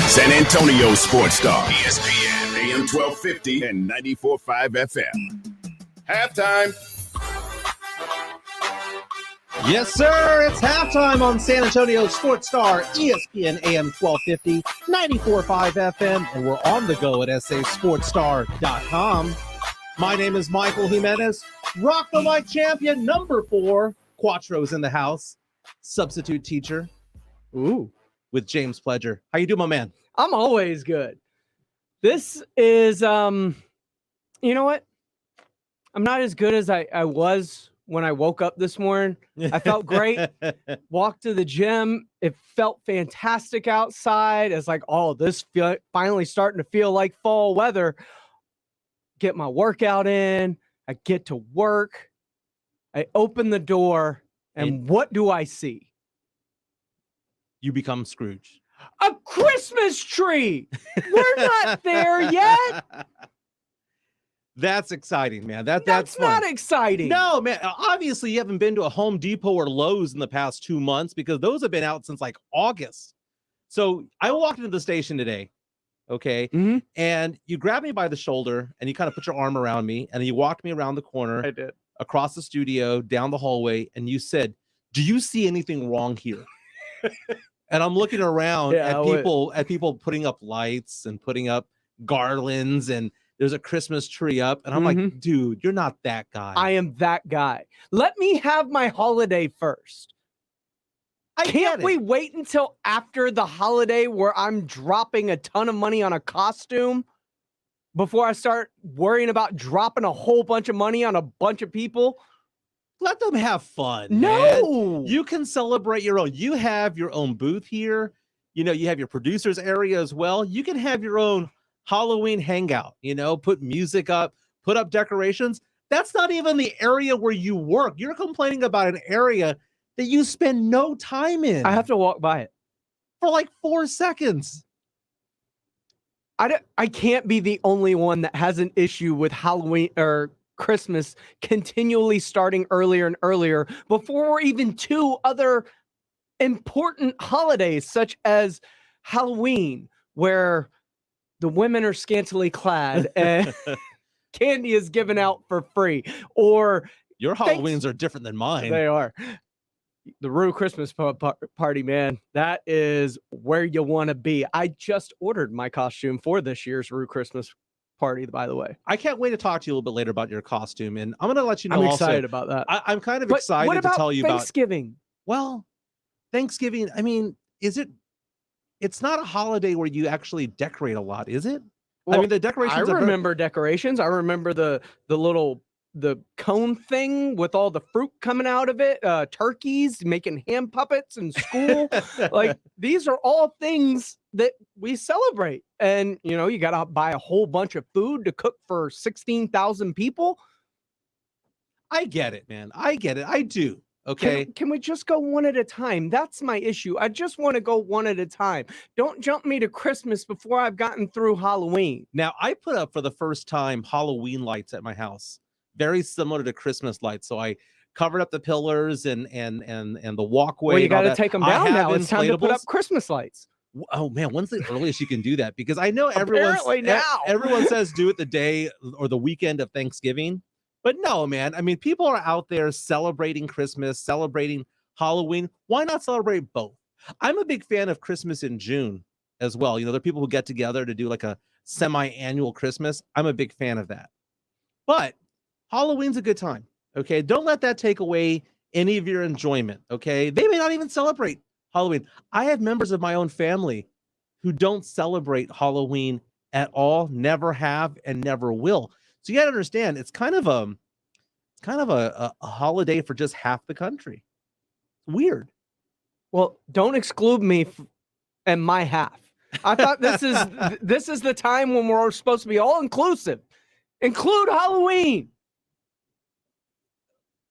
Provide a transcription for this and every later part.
San Antonio Sports Star, ESPN, AM 1250 and 94.5 FM. Halftime. Yes, sir. It's halftime on San Antonio Sports Star, ESPN AM 1250, 94.5 FM, and we're on the go at sasportsstar.com. My name is Michael Jimenez, Rock the Mic champion, number 4, Quattro's in the house, substitute teacher. Ooh, with James Pledger. How you doing, my man? I'm always good. This is, you know what? I'm not as good as I was when I woke up this morning. I felt great. Walked to the gym. It felt fantastic outside. It's like, oh, this finally starting to feel like fall weather. Get my workout in. I get to work. I open the door, and what do I see? You become Scrooge. A Christmas tree. We're not there yet. That's exciting, man. That's not exciting. No, man. Obviously, you haven't been to a Home Depot or Lowe's in the past 2 months because those have been out since like August. So I walked into the station today, okay? Mm-hmm. And you grabbed me by the shoulder and you kind of put your arm around me and you walked me around the corner. I did. Across the studio, down the hallway, and you said, "Do you see anything wrong here?" And I'm looking around at people putting up lights and putting up garlands, and there's a Christmas tree up. And I'm like, dude, you're not that guy. I am that guy. Let me have my holiday first. Can't we wait until after the holiday where I'm dropping a ton of money on a costume before I start worrying about dropping a whole bunch of money on a bunch of people? Let them have fun. No, man. You can celebrate your own. You have your own booth here. You know, you have your producers area as well. You can have your own Halloween hangout, you know, put music up, put up decorations. That's not even the area where you work. You're complaining about an area that you spend no time in. I have to walk by it for like 4 seconds. I can't be the only one that has an issue with Halloween or Christmas continually starting earlier and earlier before we're even to other important holidays such as Halloween, where the women are scantily clad and candy is given out for free. Or your Halloweens are different than mine. They are. The Rue Christmas party, man, that is where you want to be. I just ordered my costume for this year's Rue Christmas party, by the way. I can't wait to talk to you a little bit later about your costume, and I'm going to let you know. I'm excited about that. I'm kind of excited to tell you about Thanksgiving. Well, Thanksgiving, I mean, it's not a holiday where you actually decorate a lot, is it? Well, I mean, the decorations. I remember decorations. I remember the cone thing with all the fruit coming out of it, turkeys, making ham puppets in school. Like, these are all things that we celebrate. And, you know, you got to buy a whole bunch of food to cook for 16,000 people. I get it, man. I get it. I do. Okay. Can we just go one at a time? That's my issue. I just want to go one at a time. Don't jump me to Christmas before I've gotten through Halloween. Now, I put up for the first time Halloween lights at my house. Very similar to Christmas lights. So I covered up the pillars and the walkway. Well, you got to take them down now. It's time to put up Christmas lights. Oh man, when's the earliest you can do that? Because I know everyone says do it the day or the weekend of Thanksgiving. But no, man. I mean, people are out there celebrating Christmas, celebrating Halloween. Why not celebrate both? I'm a big fan of Christmas in June as well. You know, there are people who get together to do like a semi-annual Christmas. I'm a big fan of that. But Halloween's a good time, okay? Don't let that take away any of your enjoyment, okay? They may not even celebrate Halloween. I have members of my own family who don't celebrate Halloween at all, never have, and never will. So you got to understand, it's kind of a holiday for just half the country. Weird. Well, don't exclude me and my half. I thought this is the time when we're supposed to be all inclusive. Include Halloween.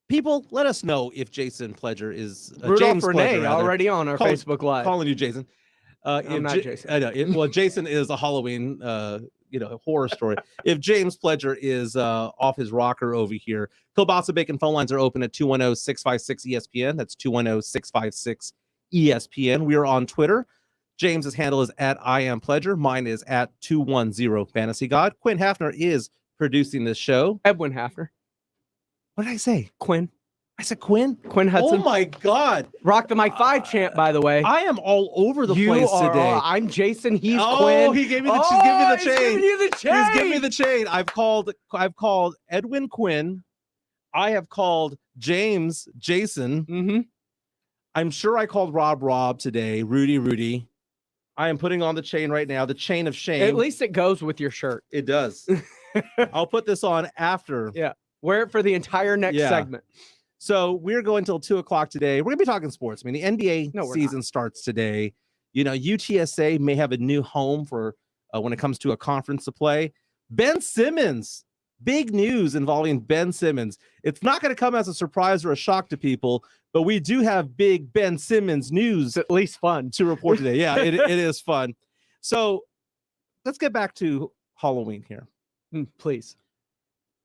People, let us know if Jason Pledger is James Renee already on our Facebook Live. Calling you Jason. I'm not Jason. I know. Well, Jason is a Halloween, horror story. If James Pledger is off his rocker over here, Kielbasa Bacon phone lines are open at 210-656-ESPN. That's 210-656-ESPN. We are on Twitter. James's handle is at I Am Pledger. Mine is at 210 Fantasy God. Quinn Hafner is producing this show. Edwin Hafner. What did I say? Quinn. I said Quinn? Quinn Hudson. Oh my God. Rock the Mic 5 champ, by the way. I am all over the place today. I'm Jason. He's Quinn. Oh, he gave me the, give me the chain. Giving you the chain. He's giving me the chain. I've called Edwin Quinn. I have called James Jason. Mm-hmm. I'm sure I called Rob today. Rudy. I am putting on the chain right now. The chain of shame. At least it goes with your shirt. It does. I'll put this on after. Yeah. Wear it for the entire next segment. So we're going till 2:00 today. We're gonna be talking sports. I mean, the NBA season starts today. You know, UTSA may have a new home for when it comes to a conference to play. Ben Simmons, big news involving Ben Simmons. It's not going to come as a surprise or a shock to people, but we do have big Ben Simmons news. It's at least fun to report today. Yeah, it is fun. So let's get back to Halloween here. Please.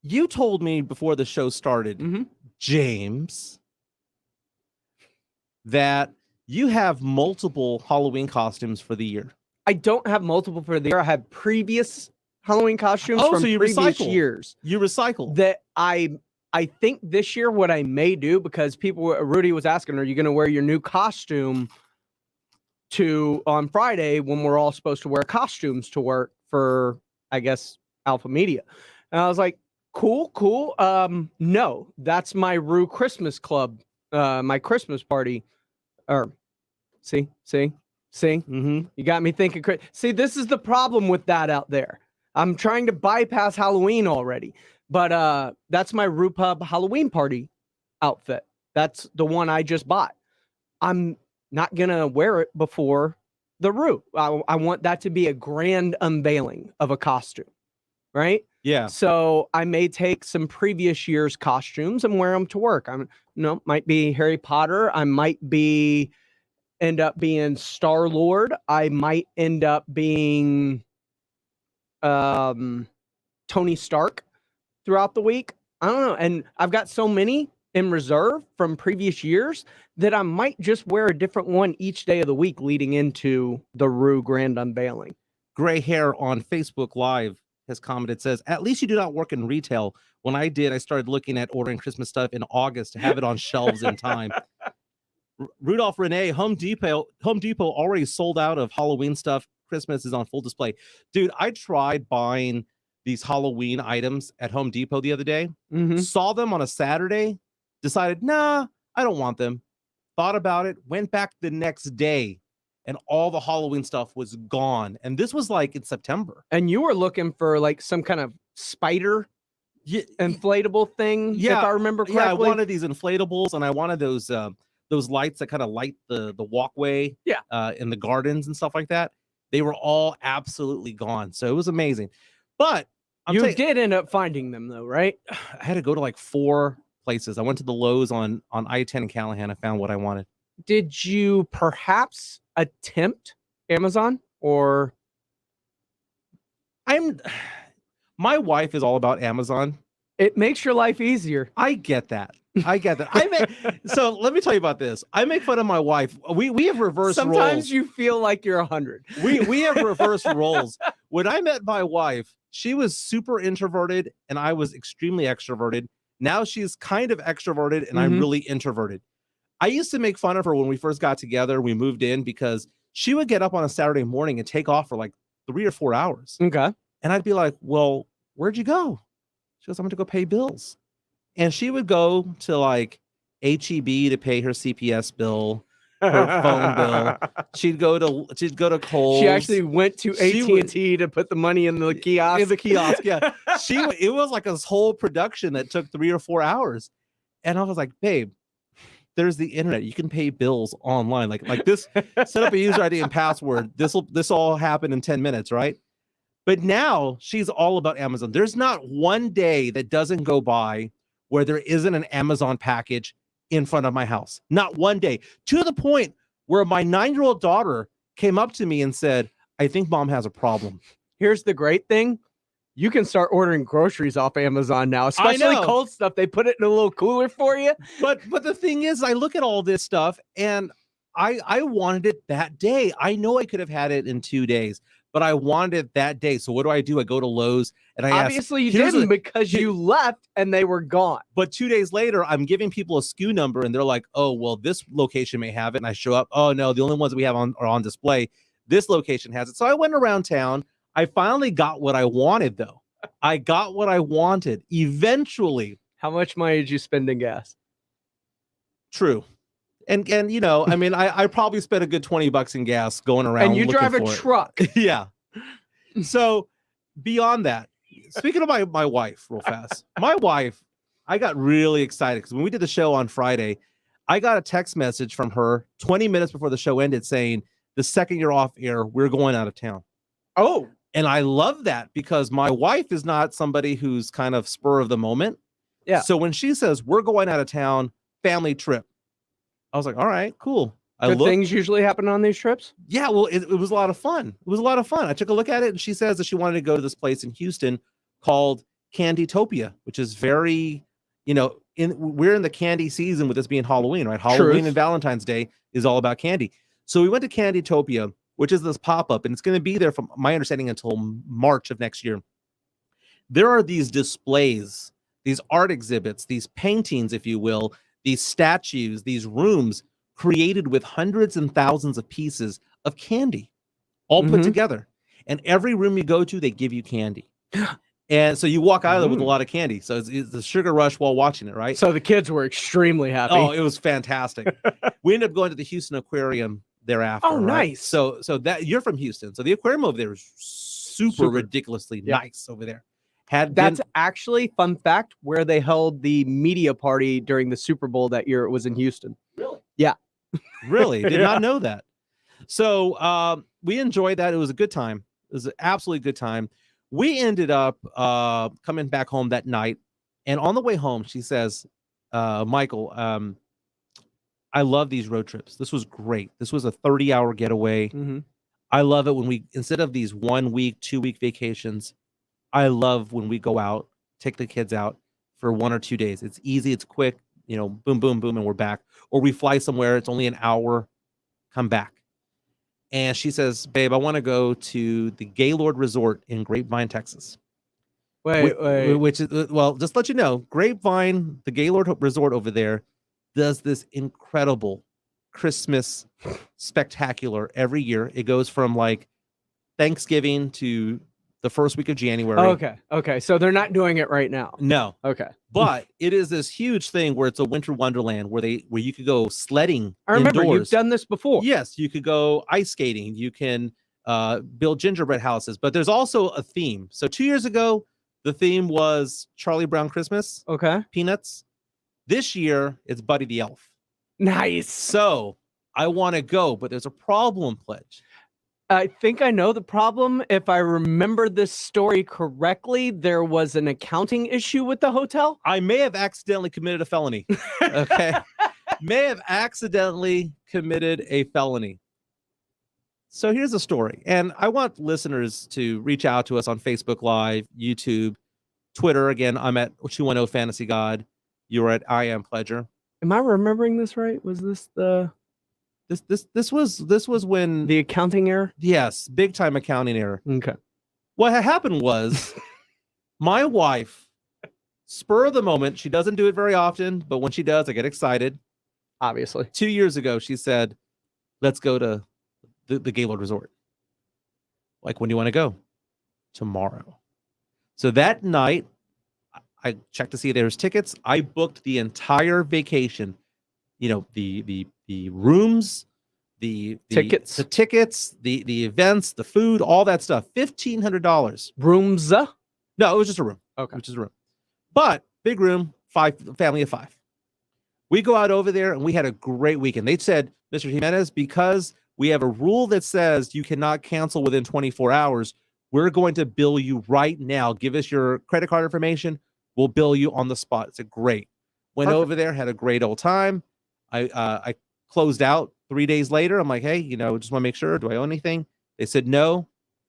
You told me before the show started, James, that you have multiple Halloween costumes for the year. I don't have multiple for the year. I have previous Halloween costumes from so you previous recycle. years. You recycle. That I think this year what I may do, because Rudy was asking, are you going to wear your new costume on Friday when we're all supposed to wear costumes to work for, I guess, Alpha Media? And I was like, cool. No, that's my Rue Christmas Club, my Christmas party. See, you got me thinking. See, this is the problem with that out there. I'm trying to bypass Halloween already, but that's my Rue Pub Halloween party outfit. That's the one I just bought. I'm not gonna wear it before the Rue. I want that to be a grand unveiling of a costume, right? Yeah. So I may take some previous year's costumes and wear them to work. Might be Harry Potter. I might end up being Star-Lord. I might end up being Tony Stark throughout the week. I don't know. And I've got so many in reserve from previous years that I might just wear a different one each day of the week leading into the Rue grand unveiling. Gray Hair on Facebook Live has commented, says, at least you do not work in retail. When I did, I started looking at ordering Christmas stuff in August to have it on shelves in time. Rudolph Renee, Home Depot already sold out of Halloween stuff. Christmas is on full display. Dude, I tried buying these Halloween items at Home Depot the other day. Saw them on a Saturday, decided, nah, I don't want them. Thought about it, went back the next day, and all the Halloween stuff was gone. And this was like in September. And you were looking for like some kind of spider inflatable thing, if I remember correctly. Yeah, I wanted these inflatables, and I wanted those lights that kind of light the walkway in the gardens and stuff like that. They were all absolutely gone. So it was amazing. But you did end up finding them though, right? I had to go to like 4 places. I went to the Lowe's on I-10 in Callahan. I found what I wanted. Did you perhaps attempt Amazon or? My wife is all about Amazon. It makes your life easier. I get that. So let me tell you about this. I make fun of my wife. We have reversed roles. Sometimes you feel like you're 100. We have reversed roles. When I met my wife, she was super introverted and I was extremely extroverted. Now she's kind of extroverted and I'm really introverted. I used to make fun of her when we first got together. We moved in because she would get up on a Saturday morning and take off for like 3 or 4 hours. Okay. And I'd be like, well, where'd you go? She goes, I'm going to go pay bills. And she would go to like HEB to pay her CPS bill, her phone bill. She'd go to Kohl's. She actually went to AT&T to put the money in the kiosk. In the kiosk, yeah. It was like this whole production that took 3 or 4 hours. And I was like, babe, there's the internet. You can pay bills online. Like this, set up a user ID and password. This all happen in 10 minutes, right? But now she's all about Amazon. There's not one day that doesn't go by where there isn't an Amazon package in front of my house. Not one day. To the point where my 9-year-old daughter came up to me and said, I think mom has a problem. Here's the great thing. You can start ordering groceries off Amazon now, especially cold stuff. They put it in a little cooler for you. But the thing is, I look at all this stuff and I wanted it that day. I know I could have had it in 2 days, but I wanted it that day. So what do? I go to Lowe's and I obviously you didn't because you left and they were gone. But 2 days later, I'm giving people a SKU number and they're like, oh, well, this location may have it. And I show up. Oh no, the only ones that we have are on display. This location has it. So I went around town. I finally got what I wanted, though. I got what I wanted eventually. How much money did you spend in gas? True. And you know, I mean, I probably spent a good $20 in gas going around. And you drive a truck. Yeah. So beyond that, speaking of my wife, real fast, my wife, I got really excited because when we did the show on Friday, I got a text message from her 20 minutes before the show ended saying, the second you're off air, we're going out of town. Oh. And I love that because my wife is not somebody who's kind of spur of the moment. Yeah. So when she says we're going out of town, family trip, I was like, all right, cool. Good things usually happen on these trips? Yeah, well, it was a lot of fun. It was a lot of fun. I took a look at it and she says that she wanted to go to this place in Houston called Candytopia, which is very, you know, we're in the candy season with this being Halloween, right? Halloween and Valentine's Day is all about candy. So we went to Candytopia, which is this pop-up, and it's going to be there from my understanding until March of next year. There are these displays, these art exhibits, these paintings, if you will, these statues, these rooms created with hundreds and thousands of pieces of candy all put together. And every room you go to, they give you candy. And so you walk out of there with a lot of candy. So it's a sugar rush while watching it, right? So the kids were extremely happy. Oh, it was fantastic. We ended up going to the Houston Aquarium thereafter. Oh, nice. Right? So that you're from Houston. So the aquarium over there is super ridiculously nice over there. That's actually, fun fact, where they held the media party during the Super Bowl that year. It was in Houston. Really? Yeah. Really? Did not know that. So we enjoyed that. It was a good time. It was an absolutely good time. We ended up coming back home that night. And on the way home, she says, Michael, I love these road trips. This was great. This was a 30-hour getaway. I love it when we, instead of these 1 week, 2 week vacations, I love when we go out, take the kids out for 1 or 2 days. It's easy. It's quick, you know, boom, boom, boom, and we're back. Or we fly somewhere. It's only an hour, come back. And she says, babe, I want to go to the Gaylord Resort in Grapevine, Texas. Wait. Which is, well, just let you know, Grapevine, the Gaylord Resort over there, does this incredible Christmas spectacular every year. It goes from like Thanksgiving to the first week of January. Oh, okay. So they're not doing it right now. No. Okay. But it is this huge thing where it's a winter wonderland where you could go sledding. I remember indoors. You've done this before. Yes, you could go ice skating. You can build gingerbread houses, but there's also a theme. So 2 years ago, the theme was Charlie Brown Christmas. Okay. Peanuts. This year, it's Buddy the Elf. Nice. So I want to go, but there's a problem, Pledge. I think I know the problem. If I remember this story correctly, there was an accounting issue with the hotel. I may have accidentally committed a felony. Okay. May have accidentally committed a felony. So here's the story. And I want listeners to reach out to us on Facebook Live, YouTube, Twitter. Again, I'm at 210 Fantasy God. You're at I Am Pledger. Am I remembering this right? Was this the... This was when the accounting error? Yes, big time accounting error. Okay. What had happened was my wife, spur of the moment, she doesn't do it very often, but when she does, I get excited. Obviously. 2 years ago, she said, let's go to the Gaylord Resort. Like, when do you want to go? Tomorrow. So that night, I checked to see if there was tickets. I booked the entire vacation. You know, the rooms, the tickets, the events, the food, all that stuff. $1,500. Rooms? No, it was just a room. Okay. Which is a room. But big room, family of 5. We go out over there and we had a great weekend. They said, Mr. Jimenez, because we have a rule that says you cannot cancel within 24 hours, we're going to bill you right now. Give us your credit card information. We'll bill you on the spot. It's a great. Went over there, had a great old time. I closed out 3 days later. I'm like, hey, you know, just want to make sure. Do I owe anything? They said no.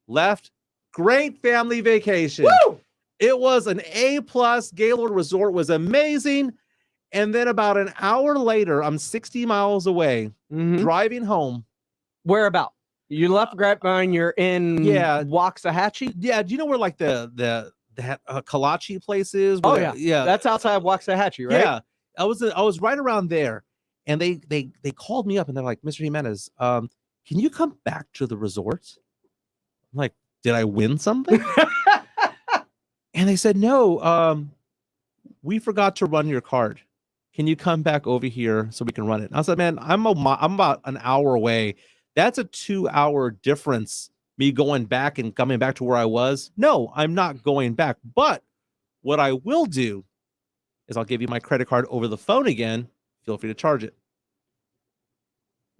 Left. Great family vacation. Woo! It was an A+. Gaylord Resort was amazing. And then about an hour later, I'm 60 miles away, driving home. Where about? You left Grapevine, you're in Waxahachie? Yeah, do you know where like the Kalachi place is? Oh, yeah. That's outside Waxahachie, right? Yeah. I was right around there. And they called me up and they're like, Mr. Jimenez, can you come back to the resort? I'm like, did I win something? And they said, no, we forgot to run your card. Can you come back over here so we can run it? And I said, man, I'm about an hour away. That's a 2-hour difference, me going back and coming back to where I was. No, I'm not going back. But what I will do is I'll give you my credit card over the phone again. Feel free to charge it.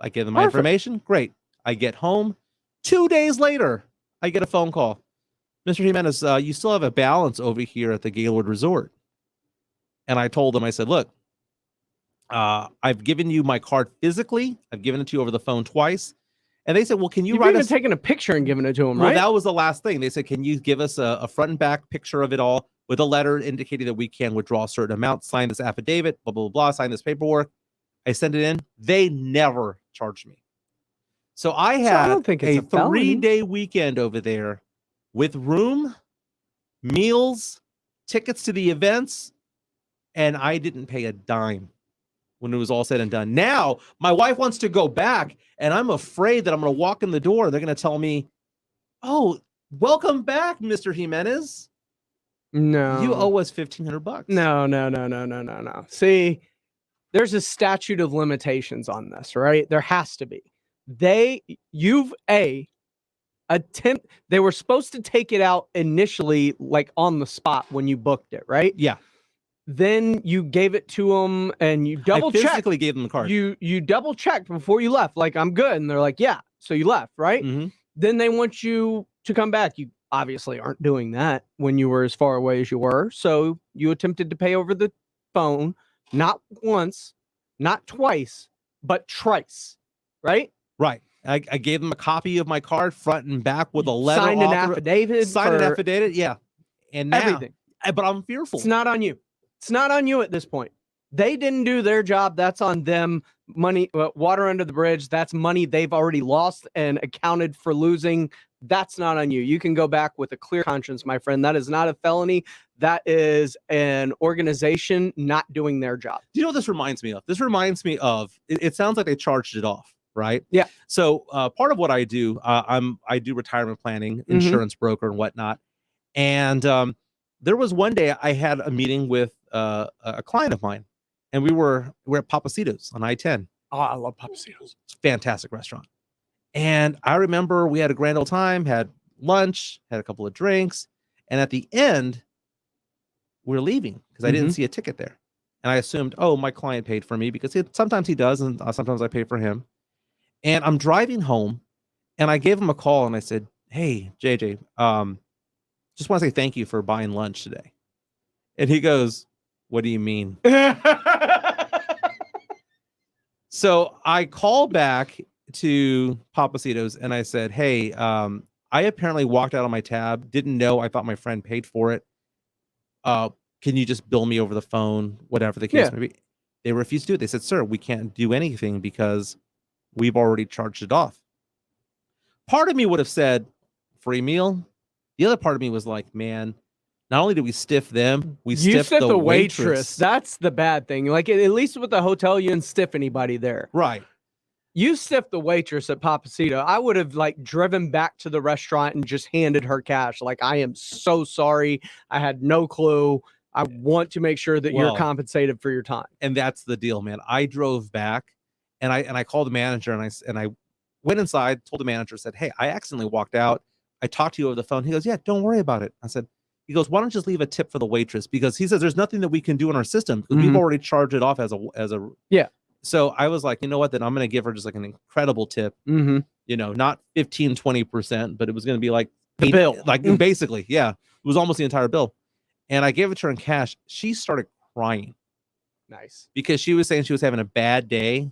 I give them my information. Great. I get home. 2 days later, I get a phone call. Mr. Jimenez, you still have a balance over here at the Gaylord Resort. And I told them, I said, look, I've given you my card physically. I've given it to you over the phone twice. And they said, well, can you write us? Taking a picture and giving it to them, right? Well, that was the last thing. They said, can you give us a front and back picture of it all with a letter indicating that we can withdraw a certain amount, sign this affidavit, blah, blah, blah, sign this paperwork. I sent it in. They never charged me. So I had a 3-day weekend over there with room, meals, tickets to the events, and I didn't pay a dime when it was all said and done. Now, my wife wants to go back, and I'm afraid that I'm going to walk in the door. They're going to tell me, oh, welcome back, Mr. Jimenez. No. You owe us $1,500. No. See, there's a statute of limitations on this, right? There has to be. They were supposed to take it out initially, like on the spot when you booked it, right? Yeah. Then you gave it to them and you double checked. Physically gave them the card. You double checked before you left. Like, I'm good. And they're like, yeah. So you left, right? Mm-hmm. Then they want you to come back. You obviously aren't doing that when you were as far away as you were. So you attempted to pay over the phone, not once, not twice, but trice, right? Right. I gave them a copy of my card front and back with a letter. Signed an affidavit. Yeah. And now, everything. But I'm fearful. It's not on you. It's not on you at this point. They didn't do their job. That's on them. Money, water under the bridge. That's money they've already lost and accounted for losing. That's not on you. You can go back with a clear conscience, my friend. That is not a felony. That is an organization not doing their job. Do you know what this reminds me of? This reminds me of, it sounds like they charged it off, right? Yeah. So part of what I do, I do retirement planning, insurance broker and whatnot. And there was one day I had a meeting with a client of mine, and we're at Papacito's on I-10. Oh, I love Papacito's. It's a fantastic restaurant. And I remember we had a grand old time, had lunch, had a couple of drinks. And at the end, we're leaving because I didn't see a ticket there. And I assumed, oh, my client paid for me because sometimes he does. And sometimes I pay for him. And I'm driving home and I gave him a call and I said, hey, JJ, just want to say thank you for buying lunch today. And he goes, what do you mean? So I call back to Papacito's and I said, hey, I apparently walked out on my tab, didn't know, I thought my friend paid for it. Can you just bill me over the phone, whatever the case may be? They refused to do it. They said, sir, we can't do anything because we've already charged it off. Part of me would have said free meal. The other part of me was like, man, not only did we stiff them, we stiffed the waitress. That's the bad thing. Like, at least with the hotel, you didn't stiff anybody there. Right. You stiffed the waitress at Papacito. I would have like driven back to the restaurant and just handed her cash. Like, I am so sorry. I had no clue. I want to make sure that you're compensated for your time. And that's the deal, man. I drove back and I called the manager and I went inside, told the manager, said, hey, I accidentally walked out. I talked to you over the phone. He goes, yeah, don't worry about it. I said, he goes, why don't you just leave a tip for the waitress? Because he says there's nothing that we can do in our system because we've already charged it off as a yeah. So I was like, you know what, then I'm going to give her just like an incredible tip, you know, not 15, 20%, but it was going to be like the bill. Like basically, yeah, it was almost the entire bill. And I gave it to her in cash. She started crying. Nice. Because she was saying she was having a bad day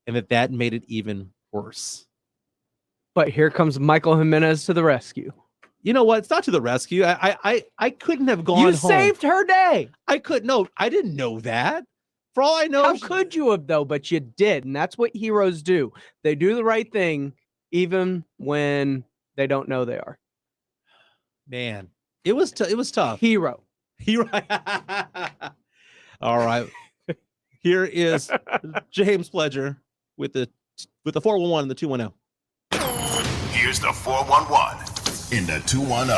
and that made it even worse. But here comes Michael Jimenez to the rescue. You know what? It's not to the rescue. I couldn't have gone home. You saved her day. I couldn't. No, I didn't know that. For all I know, how could you have though? But you did, and that's what heroes do. They do the right thing, even when they don't know they are. Man, it was tough. Hero. All right. Here is James Pledger with the 411 and the 210. Here's the 411 in the 210.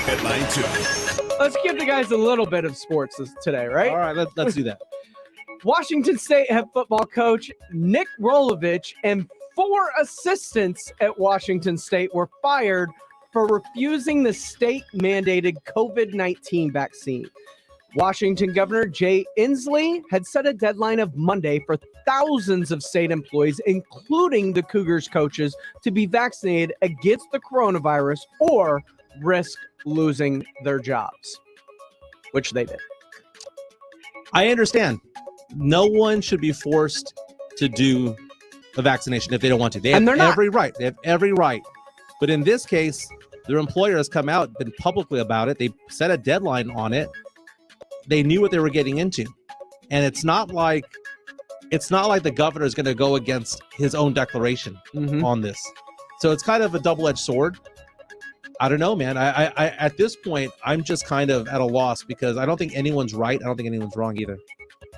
Headline 2. Let's give the guys a little bit of sports today, right? All right, let's do that. Washington State head football coach Nick Rolovich and 4 assistants at Washington State were fired for refusing the state-mandated COVID-19 vaccine. Washington Governor Jay Inslee had set a deadline of Monday for thousands of state employees, including the Cougars coaches, to be vaccinated against the coronavirus or risk losing their jobs, which they did. I understand. No one should be forced to do a vaccination if they don't want to. They have every right. They have every right. But in this case, their employer has come out, been publicly about it. They set a deadline on it. They knew what they were getting into. And it's not like the governor is going to go against his own declaration on this. So it's kind of a double-edged sword. I don't know, man. I at this point, I'm just kind of at a loss because I don't think anyone's right. I don't think anyone's wrong either.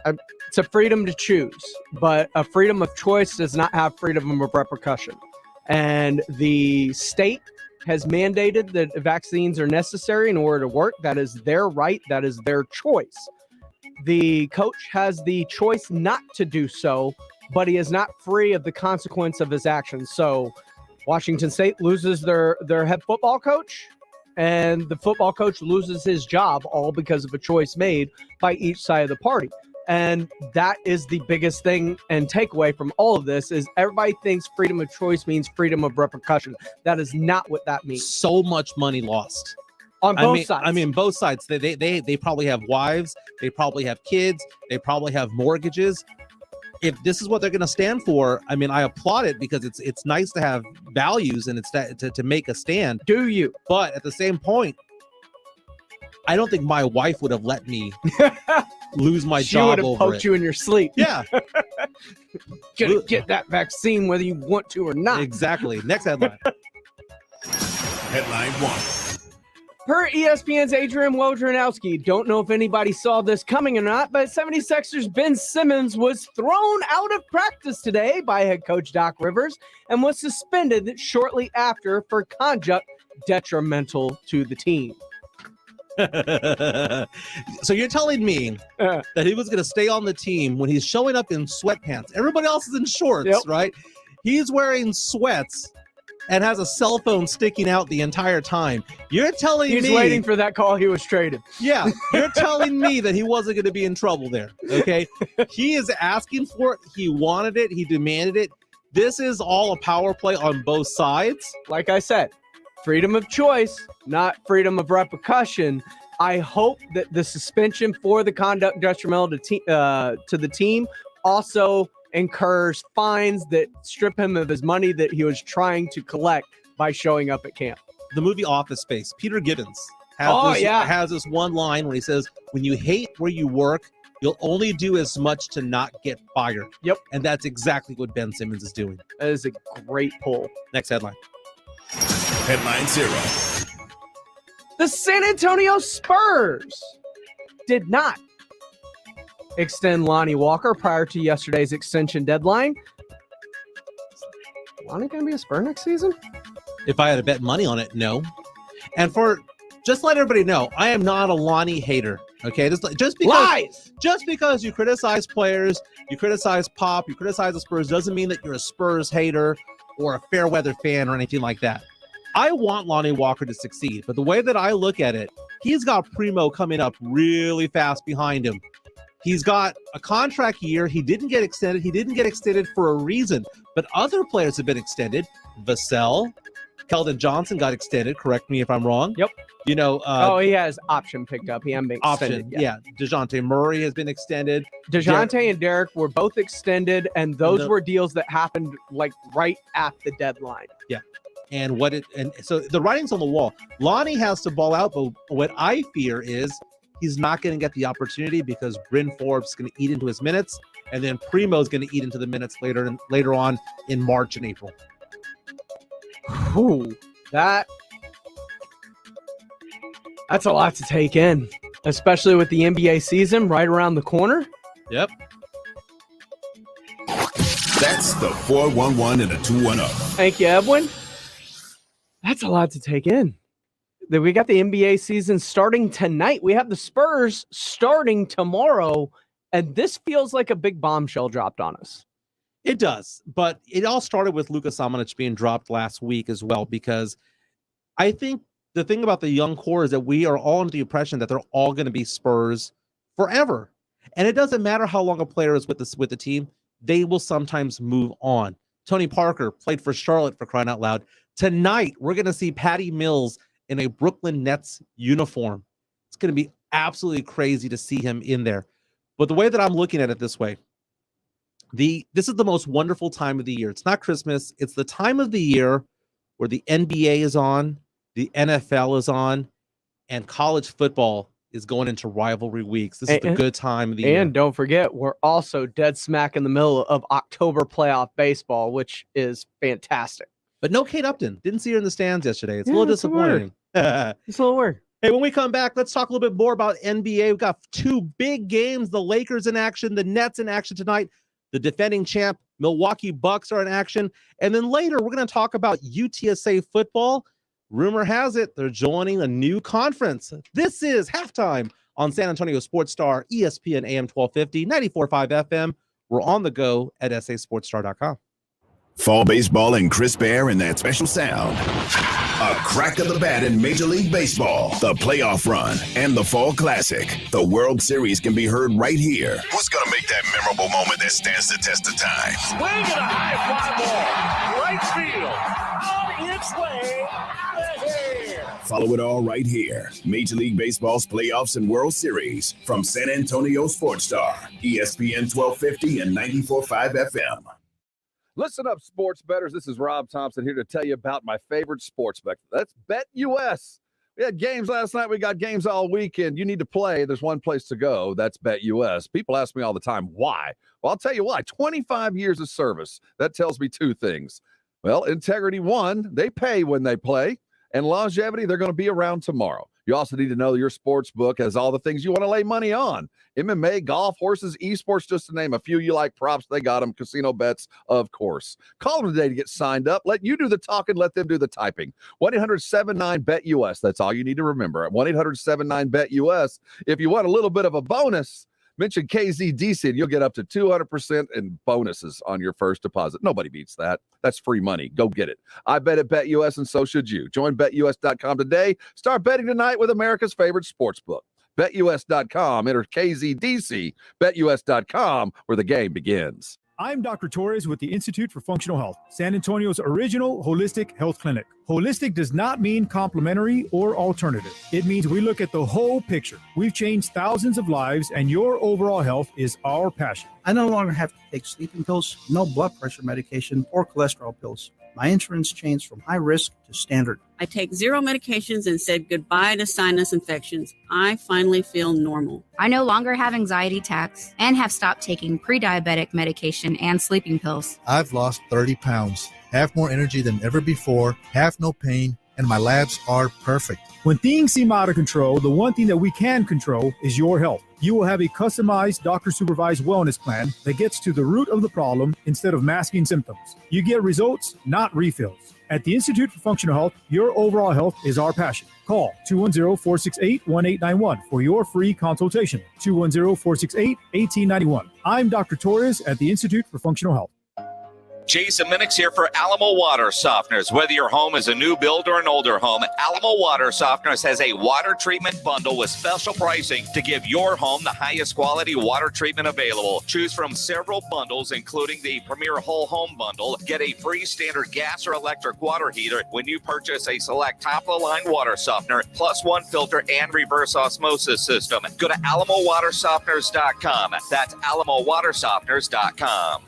It's a freedom to choose, but a freedom of choice does not have freedom of repercussion. And the state has mandated that vaccines are necessary in order to work. That is their right. That is their choice. The coach has the choice not to do so, but he is not free of the consequence of his actions. So Washington State loses their head football coach, and the football coach loses his job, all because of a choice made by each side of the party. And that is the biggest thing and takeaway from all of this is everybody thinks freedom of choice means freedom of repercussion. That is not what that means. So much money lost. On both sides. I mean, both sides. They probably have wives. They probably have kids. They probably have mortgages. If this is what they're going to stand for, I mean, I applaud it because it's nice to have values and it's to make a stand. Do you? But at the same point, I don't think my wife would have let me lose my job over it. She would have poked you in your sleep. Yeah. Gonna get that vaccine whether you want to or not. Exactly. Next headline. Headline 1. Per ESPN's Adrian Wojnarowski, don't know if anybody saw this coming or not, but 76ers Ben Simmons was thrown out of practice today by head coach Doc Rivers and was suspended shortly after for conduct detrimental to the team. So you're telling me that he was going to stay on the team when he's showing up in sweatpants? Everybody else is in shorts, right? He's wearing sweats and has a cell phone sticking out the entire time. You're telling me... He's waiting for that call. He was traded. Yeah. You're telling me that he wasn't going to be in trouble there, okay? He is asking for it. He wanted it. He demanded it. This is all a power play on both sides. Like I said, freedom of choice, not freedom of repercussion. I hope that the suspension for the conduct detrimental to the team also incurs fines that strip him of his money that he was trying to collect by showing up at camp. The movie Office Space, Peter Gibbons has this one line where he says, when you hate where you work, you'll only do as much to not get fired. Yep. And that's exactly what Ben Simmons is doing. That is a great pull. Next headline. Headline 0. The San Antonio Spurs did not extend Lonnie Walker prior to yesterday's extension deadline. Is Lonnie going to be a Spur next season? If I had to bet money on it, no. And just let everybody know, I am not a Lonnie hater. Okay, just because you criticize players, you criticize Pop, you criticize the Spurs, doesn't mean that you're a Spurs hater or a fair weather fan or anything like that. I want Lonnie Walker to succeed, but the way that I look at it, he's got Primo coming up really fast behind him. He's got a contract year. He didn't get extended. He didn't get extended for a reason, but other players have been extended. Vassell, Keldon Johnson got extended. Correct me if I'm wrong. Yep. You know. He has option picked up. He hasn't been extended yet. Yeah. DeJounte Murray has been extended. DeJounte and Derek were both extended, and those were deals that happened like right at the deadline. Yeah. And so the writing's on the wall. Lonnie has to ball out, but what I fear is he's not going to get the opportunity because Bryn Forbes is going to eat into his minutes, and then Primo is going to eat into the minutes later on in March and April. Ooh, that's a lot to take in, especially with the NBA season right around the corner. Yep. That's the 411 and a 210. Thank you, Edwin. That's a lot to take in. We got the NBA season starting tonight. We have the Spurs starting tomorrow, and this feels like a big bombshell dropped on us. It does, but it all started with Luka Samanic being dropped last week as well, because I think the thing about the young core is that we are all under the impression that they're all going to be Spurs forever. And it doesn't matter how long a player is with the team, they will sometimes move on. Tony Parker played for Charlotte, for crying out loud. Tonight, we're going to see Patty Mills in a Brooklyn Nets uniform. It's going to be absolutely crazy to see him in there. But the way that I'm looking at it this way, this is the most wonderful time of the year. It's not Christmas. It's the time of the year where the NBA is on, the NFL is on, and college football is going into rivalry weeks. This is the good time of the year. And don't forget, we're also dead smack in the middle of October playoff baseball, which is fantastic. But no Kate Upton. Didn't see her in the stands yesterday. It's a little disappointing. It's a little weird. Hey, when we come back, let's talk a little bit more about NBA. We've got two big games. The Lakers in action, the Nets in action tonight. The defending champ Milwaukee Bucks are in action. And then later, we're going to talk about UTSA football. Rumor has it they're joining a new conference. This is Halftime on San Antonio Sports Star, ESPN AM 1250, 94.5 FM. We're on the go at sasportstar.com. Fall baseball and crisp air and that special sound. A crack of the bat in Major League Baseball, the playoff run, and the Fall Classic. The World Series can be heard right here. Who's going to make that memorable moment that stands the test of time? Swing and a high fly ball. Right field. On its way. Out of here. Follow it all right here. Major League Baseball's playoffs and World Series from San Antonio Sports Star, ESPN 1250 and 94.5 FM. Listen up, sports bettors. This is Rob Thompson here to tell you about my favorite sports bet. That's BetUS. We had games last night. We got games all weekend. You need to play. There's one place to go. That's BetUS. People ask me all the time, why? Well, I'll tell you why. 25 years of service. That tells me two things. Well, integrity, one, they pay when they play. And longevity, they're going to be around tomorrow. You also need to know your sports book has all the things you want to lay money on. MMA, golf, horses, esports, just to name a few. You like props, they got them. Casino bets, of course. Call them today to get signed up. Let you do the talking, let them do the typing. 1-800-79-BET-US. That's all you need to remember. 1-800-79-BET-US. If you want a little bit of a bonus, mention KZDC and you'll get up to 200% in bonuses on your first deposit. Nobody beats that. That's free money. Go get it. I bet at BetUS, and so should you. Join BetUS.com today. Start betting tonight with America's favorite sports book. BetUS.com. Enter KZDC. BetUS.com, where the game begins. I'm Dr. Torres with the Institute for Functional Health, San Antonio's original holistic health clinic. Holistic does not mean complementary or alternative. It means we look at the whole picture. We've changed thousands of lives, and your overall health is our passion. I no longer have to take sleeping pills, no blood pressure medication, or cholesterol pills. My insurance changed from high risk to standard. I take 0 medications and said goodbye to sinus infections. I finally feel normal. I no longer have anxiety attacks and have stopped taking pre-diabetic medication and sleeping pills. I've lost 30 pounds, have more energy than ever before, have no pain, and my labs are perfect. When things seem out of control, the one thing that we can control is your health. You will have a customized doctor-supervised wellness plan that gets to the root of the problem instead of masking symptoms. You get results, not refills. At the Institute for Functional Health, your overall health is our passion. Call 210-468-1891 for your free consultation. 210-468-1891. I'm Dr. Torres at the Institute for Functional Health. Jason Minix here for Alamo Water Softeners. Whether your home is a new build or an older home, Alamo Water Softeners has a water treatment bundle with special pricing to give your home the highest quality water treatment available. Choose from several bundles, including the Premier Whole Home Bundle. Get a free standard gas or electric water heater when you purchase a select top-of-the-line water softener, plus one filter and reverse osmosis system. Go to AlamoWaterSofteners.com. That's AlamoWaterSofteners.com.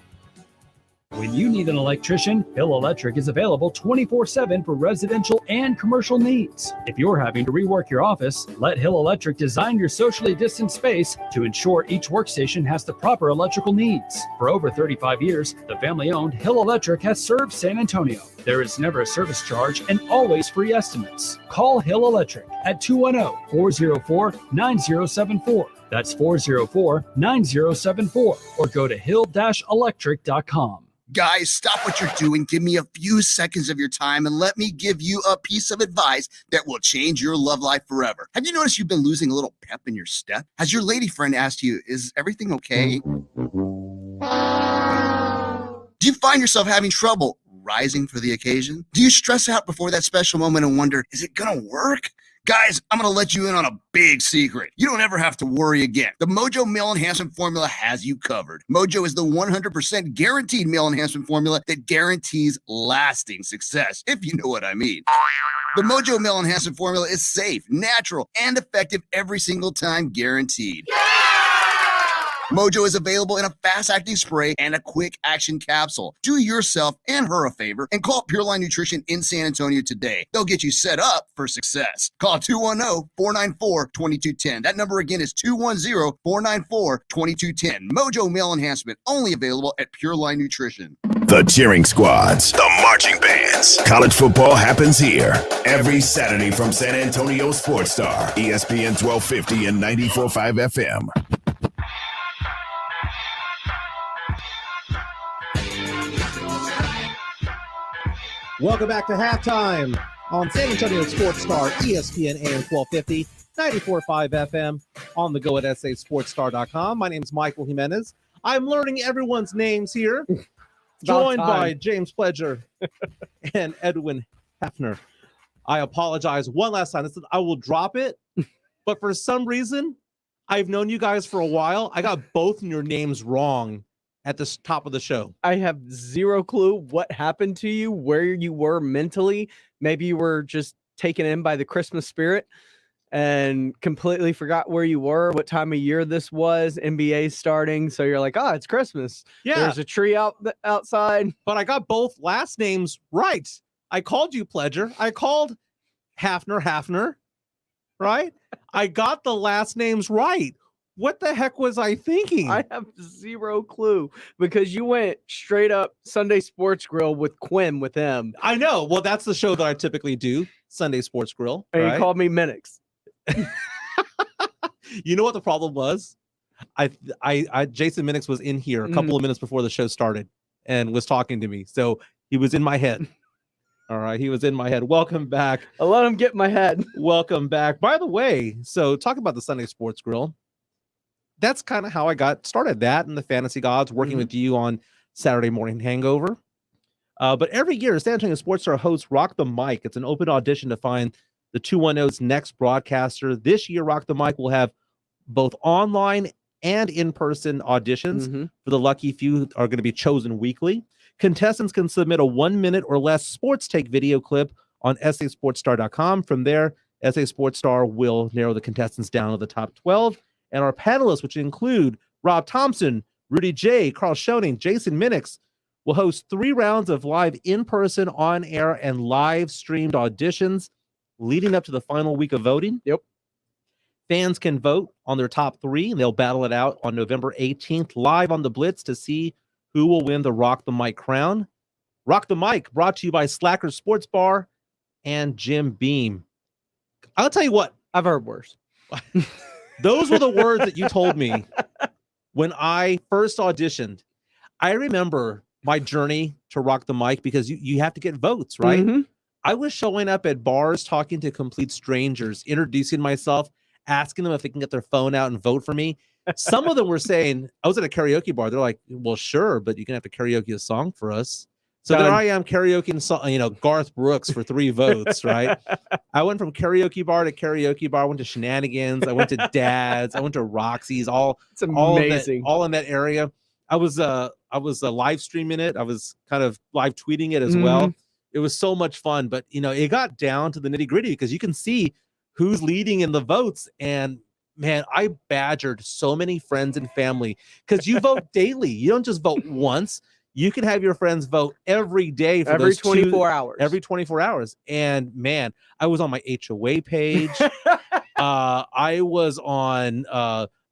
When you need an electrician, Hill Electric is available 24/7 for residential and commercial needs. If you're having to rework your office, let Hill Electric design your socially distanced space to ensure each workstation has the proper electrical needs. For over 35 years, the family-owned Hill Electric has served San Antonio. There is never a service charge and always free estimates. Call Hill Electric at 210-404-9074. That's 404-9074, or go to hill-electric.com. Guys, stop what you're doing. Give me a few seconds of your time and let me give you a piece of advice that will change your love life forever. Have you noticed you've been losing a little pep in your step? Has your lady friend asked you, is everything okay? Do you find yourself having trouble rising for the occasion? Do you stress out before that special moment and wonder, is it gonna work? Guys, I'm going to let you in on a big secret. You don't ever have to worry again. The Mojo Male Enhancement Formula has you covered. Mojo is the 100% guaranteed male enhancement formula that guarantees lasting success, if you know what I mean. The Mojo Male Enhancement Formula is safe, natural, and effective every single time, guaranteed. Mojo is available in a fast-acting spray and a quick-action capsule. Do yourself and her a favor and call Pure Line Nutrition in San Antonio today. They'll get you set up for success. Call 210-494-2210. That number again is 210-494-2210. Mojo Male Enhancement, only available at Pure Line Nutrition. The cheering squads, the marching bands. College football happens here every Saturday from San Antonio Sports Star, ESPN 1250 and 94.5 FM. Welcome back to halftime on San Antonio Sports Star, ESPN AM 1250, 94.5 FM, on the go at sasportstar.com. My name is Michael Jimenez. I'm learning everyone's names here, joined by James Pledger and Edwin Hefner. I apologize one last time. I will drop it, but for some reason, I've known you guys for a while. I got both your names wrong at the top of the show. I have zero clue what happened to you, where you were mentally. Maybe you were just taken in by the Christmas spirit and completely forgot where you were, what time of year this was. NBA starting, so you're like, oh, it's Christmas. Yeah. There's a tree outside. But I got both last names right. I called you Pledger. I called Hafner, right? I got the last names right. What the heck was I thinking? I have zero clue because you went straight up Sunday Sports Grill with Quinn with him. I know. Well, that's the show that I typically do, Sunday Sports Grill. And right? you called me Minix. You know what the problem was? Jason Minix was in here a couple of minutes before the show started and was talking to me. So he was in my head. All right. He was in my head. Welcome back. I let him get my head. Welcome back. By the way, so talk about the Sunday Sports Grill. That's kind of how I got started. That and the Fantasy Gods, working with you on Saturday Morning Hangover. But every year, San Antonio Sports Star hosts Rock the Mic. It's an open audition to find the 210's next broadcaster. This year, Rock the Mic will have both online and in-person auditions. For the lucky few are going to be chosen weekly. Contestants can submit a 1 minute or less sports take video clip on sasportstar.com. From there, SA Sports Star will narrow the contestants down to the top 12. And our panelists, which include Rob Thompson, Rudy J, Carl Schoening, Jason Minix, will host 3 rounds of live in-person, on-air, and live-streamed auditions leading up to the final week of voting. Yep. Fans can vote on their top 3, and they'll battle it out on November 18th live on the Blitz to see who will win the Rock the Mic crown. Rock the Mic, brought to you by Slacker Sports Bar and Jim Beam. I'll tell you what. I've heard worse. Those were the words that you told me when I first auditioned. I remember my journey to Rock the Mic because you have to get votes, right? I was showing up at bars, talking to complete strangers, introducing myself, asking them if they can get their phone out and vote for me. Some of them were saying, I was at a karaoke bar. They're like, well, sure, but you're going to have to karaoke a song for us. So there I am karaokeing, Garth Brooks for 3 votes, right? I went from karaoke bar to karaoke bar. I went to Shenanigans. I went to Dad's. I went to Roxy's. It's amazing. All in that area. I was live streaming it. I was kind of live tweeting it as well. It was so much fun, but it got down to the nitty gritty because you can see who's leading in the votes. And man, I badgered so many friends and family because you vote daily. You don't just vote once. You can have your friends vote every day for every those 24 hours. Every 24 hours. And man, I was on my HOA page. I was on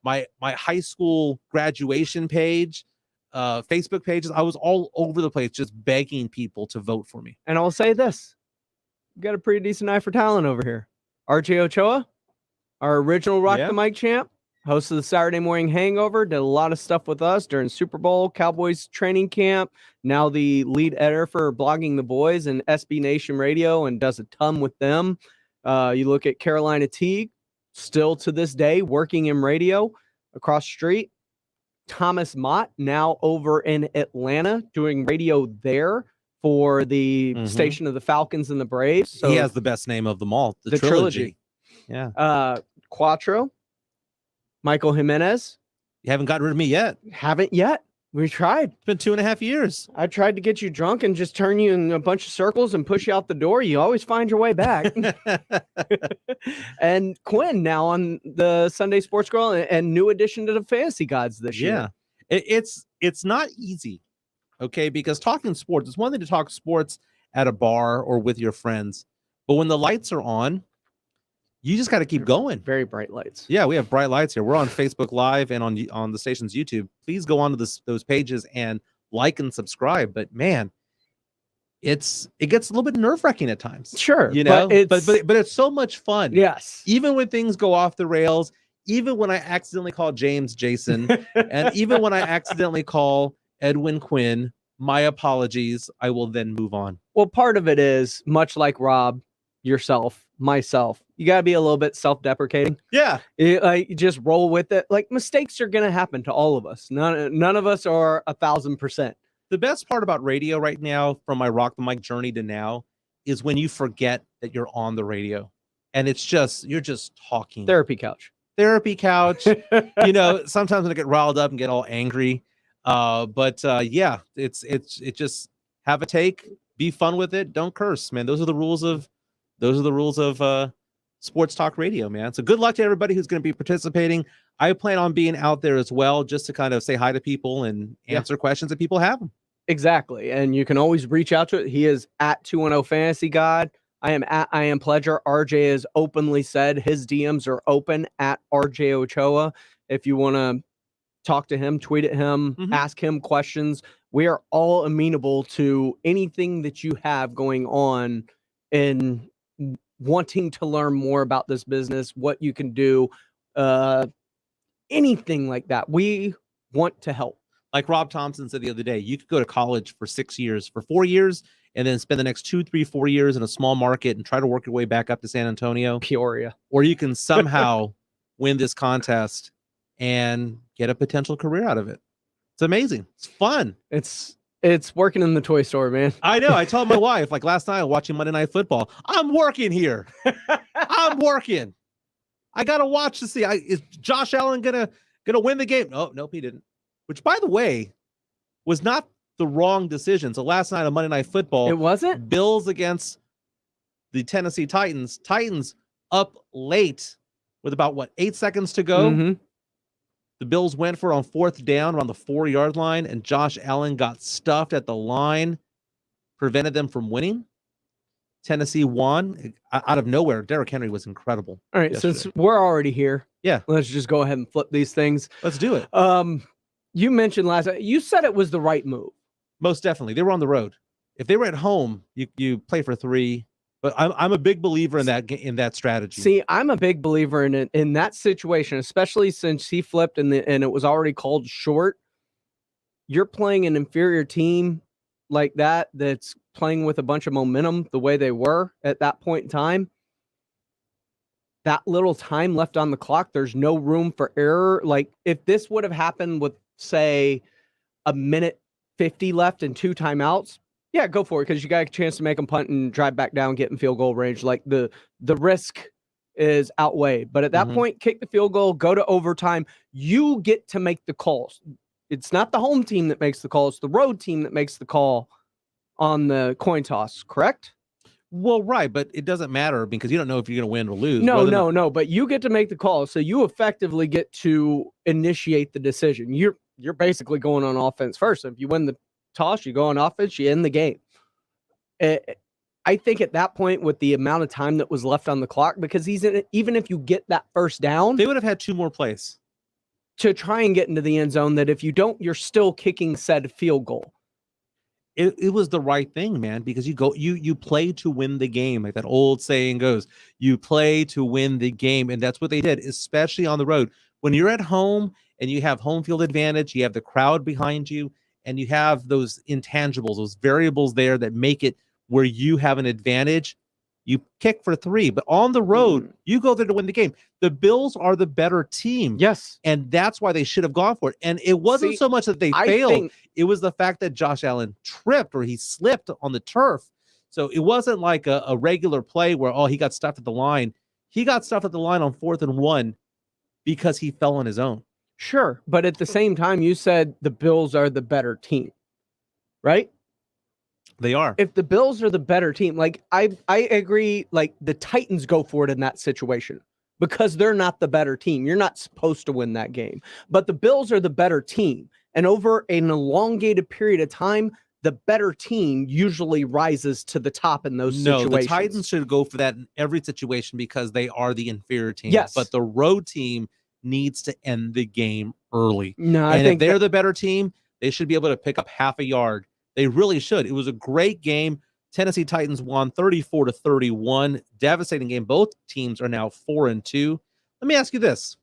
my high school graduation page, Facebook pages. I was all over the place just begging people to vote for me. And I'll say this. You got a pretty decent eye for talent over here. RJ Ochoa, our original Rock the Mic champ, host of the Saturday Morning Hangover, did a lot of stuff with us during Super Bowl, Cowboys training camp, now the lead editor for Blogging the Boys and SB Nation Radio, and does a ton with them. You look at Carolina Teague, still to this day working in radio across the street. Thomas Mott, now over in Atlanta, doing radio there for the station of the Falcons and the Braves. So he has the best name of them all, the trilogy. Yeah. Quattro, Michael Jimenez. You haven't gotten rid of me yet. Haven't yet. We tried. It's been 2.5 years. I tried to get you drunk and just turn you in a bunch of circles and push you out the door. You always find your way back. And Quinn now on the Sunday Sports Girl and new addition to the Fantasy Gods this year. Yeah. It's not easy, okay? Because talking sports, it's one thing to talk sports at a bar or with your friends. But when the lights are on, you just got to keep going. Very bright lights. Yeah, we have bright lights here. We're on Facebook Live and on the station's YouTube. Please go on to those pages and like and subscribe. But man, it gets a little bit nerve-wracking at times. Sure, you know, but it's so much fun. Yes, even when things go off the rails, even when I accidentally call James Jason, and even when I accidentally call Edwin Quinn, my apologies. I will then move on. Well, part of it is much like Rob, yourself, myself. You got to be a little bit self-deprecating. Yeah. You just roll with it. Like, mistakes are going to happen to all of us. None of us are 1,000%. The best part about radio right now, from my Rock the Mic journey to now, is when you forget that you're on the radio. And you're just talking. Therapy couch. You know, sometimes when I get riled up and get all angry. Yeah, it's just have a take, be fun with it. Don't curse, man. Those are the rules of sports talk radio, man. So good luck to everybody who's going to be participating. I plan on being out there as well, just to kind of say hi to people and answer questions that people have. Exactly. And you can always reach out to it. He is at 210 Fantasy God. I am at I Am Pledger. RJ has openly said his DMs are open at RJ Ochoa. If you want to talk to him, tweet at him, ask him questions. We are all amenable to anything that you have going on in wanting to learn more about this business, what you can do, anything like that. We want to help. Like Rob Thompson said the other day, you could go to college for 6 years, for 4 years, and then spend the next 2, 3, 4 years in a small market and try to work your way back up to San Antonio, Peoria. Or you can somehow win this contest and get a potential career out of it. It's amazing. It's fun. It's working in the toy store, man. I know. I told my wife, like last night, watching Monday Night Football, I'm working here. I'm working. I gotta watch to see. Is Josh Allen gonna win the game? Oh, nope, he didn't. Which, by the way, was not the wrong decision. So last night on Monday Night Football, it wasn't. Bills against the Tennessee Titans. Titans up late with about 8 seconds to go. The Bills went for it on 4th down around the 4-yard line, and Josh Allen got stuffed at the line, prevented them from winning. Tennessee won out of nowhere. Derrick Henry was incredible. All right, yesterday. since we're already here, yeah, let's just go ahead and flip these things. Let's do it. You mentioned last night, you said it was the right move. Most definitely. They were on the road. If they were at home, you play for 3. But I'm a big believer in that strategy. See, I'm a big believer in that situation, especially since he flipped and it was already called short. You're playing an inferior team like that's playing with a bunch of momentum the way they were at that point in time. That little time left on the clock, there's no room for error. Like if this would have happened with, say, 1:50 left and 2 timeouts, yeah, go for it, because you got a chance to make them punt and drive back down, get in field goal range. Like the risk is outweighed. But at that point, kick the field goal, go to overtime. You get to make the calls. It's not the home team that makes the call. It's the road team that makes the call on the coin toss, correct? Well, right, but it doesn't matter because you don't know if you're going to win or lose. No, but you get to make the call. So you effectively get to initiate the decision. You're basically going on offense first. If you win the toss, you go on offense, you end the game. I think at that point, with the amount of time that was left on the clock, because even if you get that first down, they would have had 2 more plays to try and get into the end zone, that if you don't, you're still kicking said field goal. It was the right thing, man, because you play to win the game. Like that old saying goes, you play to win the game. And that's what they did, especially on the road. When you're at home and you have home field advantage, you have the crowd behind you, and you have those intangibles, those variables there that make it where you have an advantage. You kick for 3, but on the road, you go there to win the game. The Bills are the better team. Yes. And that's why they should have gone for it. And it wasn't so much that they failed. It was the fact that Josh Allen tripped, or he slipped on the turf. So it wasn't like a regular play where, he got stuffed at the line. He got stuffed at the line on 4th and 1 because he fell on his own. Sure. But at the same time, you said the Bills are the better team, right? They are. If the Bills are the better team, like I agree, like the Titans go for it in that situation because they're not the better team. You're not supposed to win that game. But the Bills are the better team. And over an elongated period of time, the better team usually rises to the top in those situations. No, the Titans should go for that in every situation because they are the inferior team. Yes. But the road team needs to end the game early. No, and if they're the better team, they should be able to pick up half a yard. They really should. It was a great game. Tennessee Titans won 34-31. Devastating game. Both teams are now 4-2. Let me ask you this.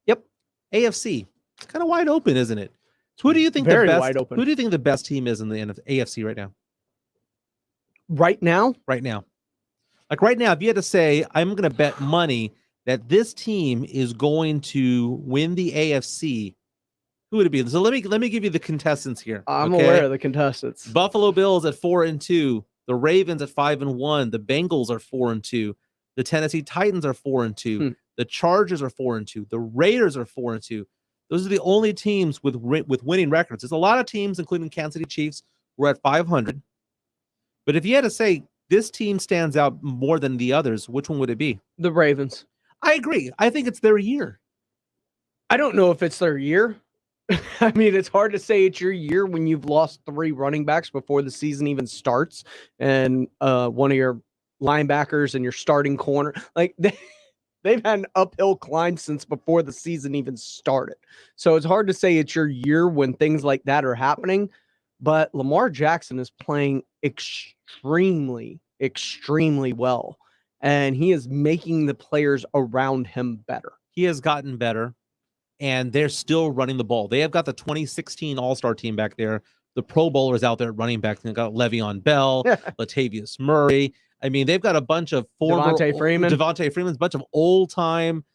Yep. AFC. It's kind of wide open, isn't it? So who do you think Very the best? wide open. Who do you think the best team is in the AFC right now? Right now? Right now. Like right now, if you had to say, I'm going to bet money that this team is going to win the AFC, who would it be? So let me give you the contestants here. I'm aware of the contestants. Buffalo Bills at 4-2. The Ravens at 5-1. The Bengals are 4-2. The Tennessee Titans are 4-2. The Chargers are 4-2. The Raiders are 4-2. Those are the only teams with winning records. There's a lot of teams, including Kansas City Chiefs, who are at 500. But if you had to say this team stands out more than the others, which one would it be? The Ravens. I agree. I think it's their year. I don't know if it's their year. I mean, it's hard to say it's your year when you've lost 3 running backs before the season even starts, and one of your linebackers and your starting corner. Like they've had an uphill climb since before the season even started. So it's hard to say it's your year when things like that are happening. But Lamar Jackson is playing extremely, extremely well, and he is making the players around him better. He has gotten better. And they're still running the ball. They have got the 2016 All-Star team back there. The Pro Bowlers out there running back. They've got Le'Veon Bell, Latavius Murray. I mean, they've got a bunch of former Devontae Freeman's, a bunch of old-time,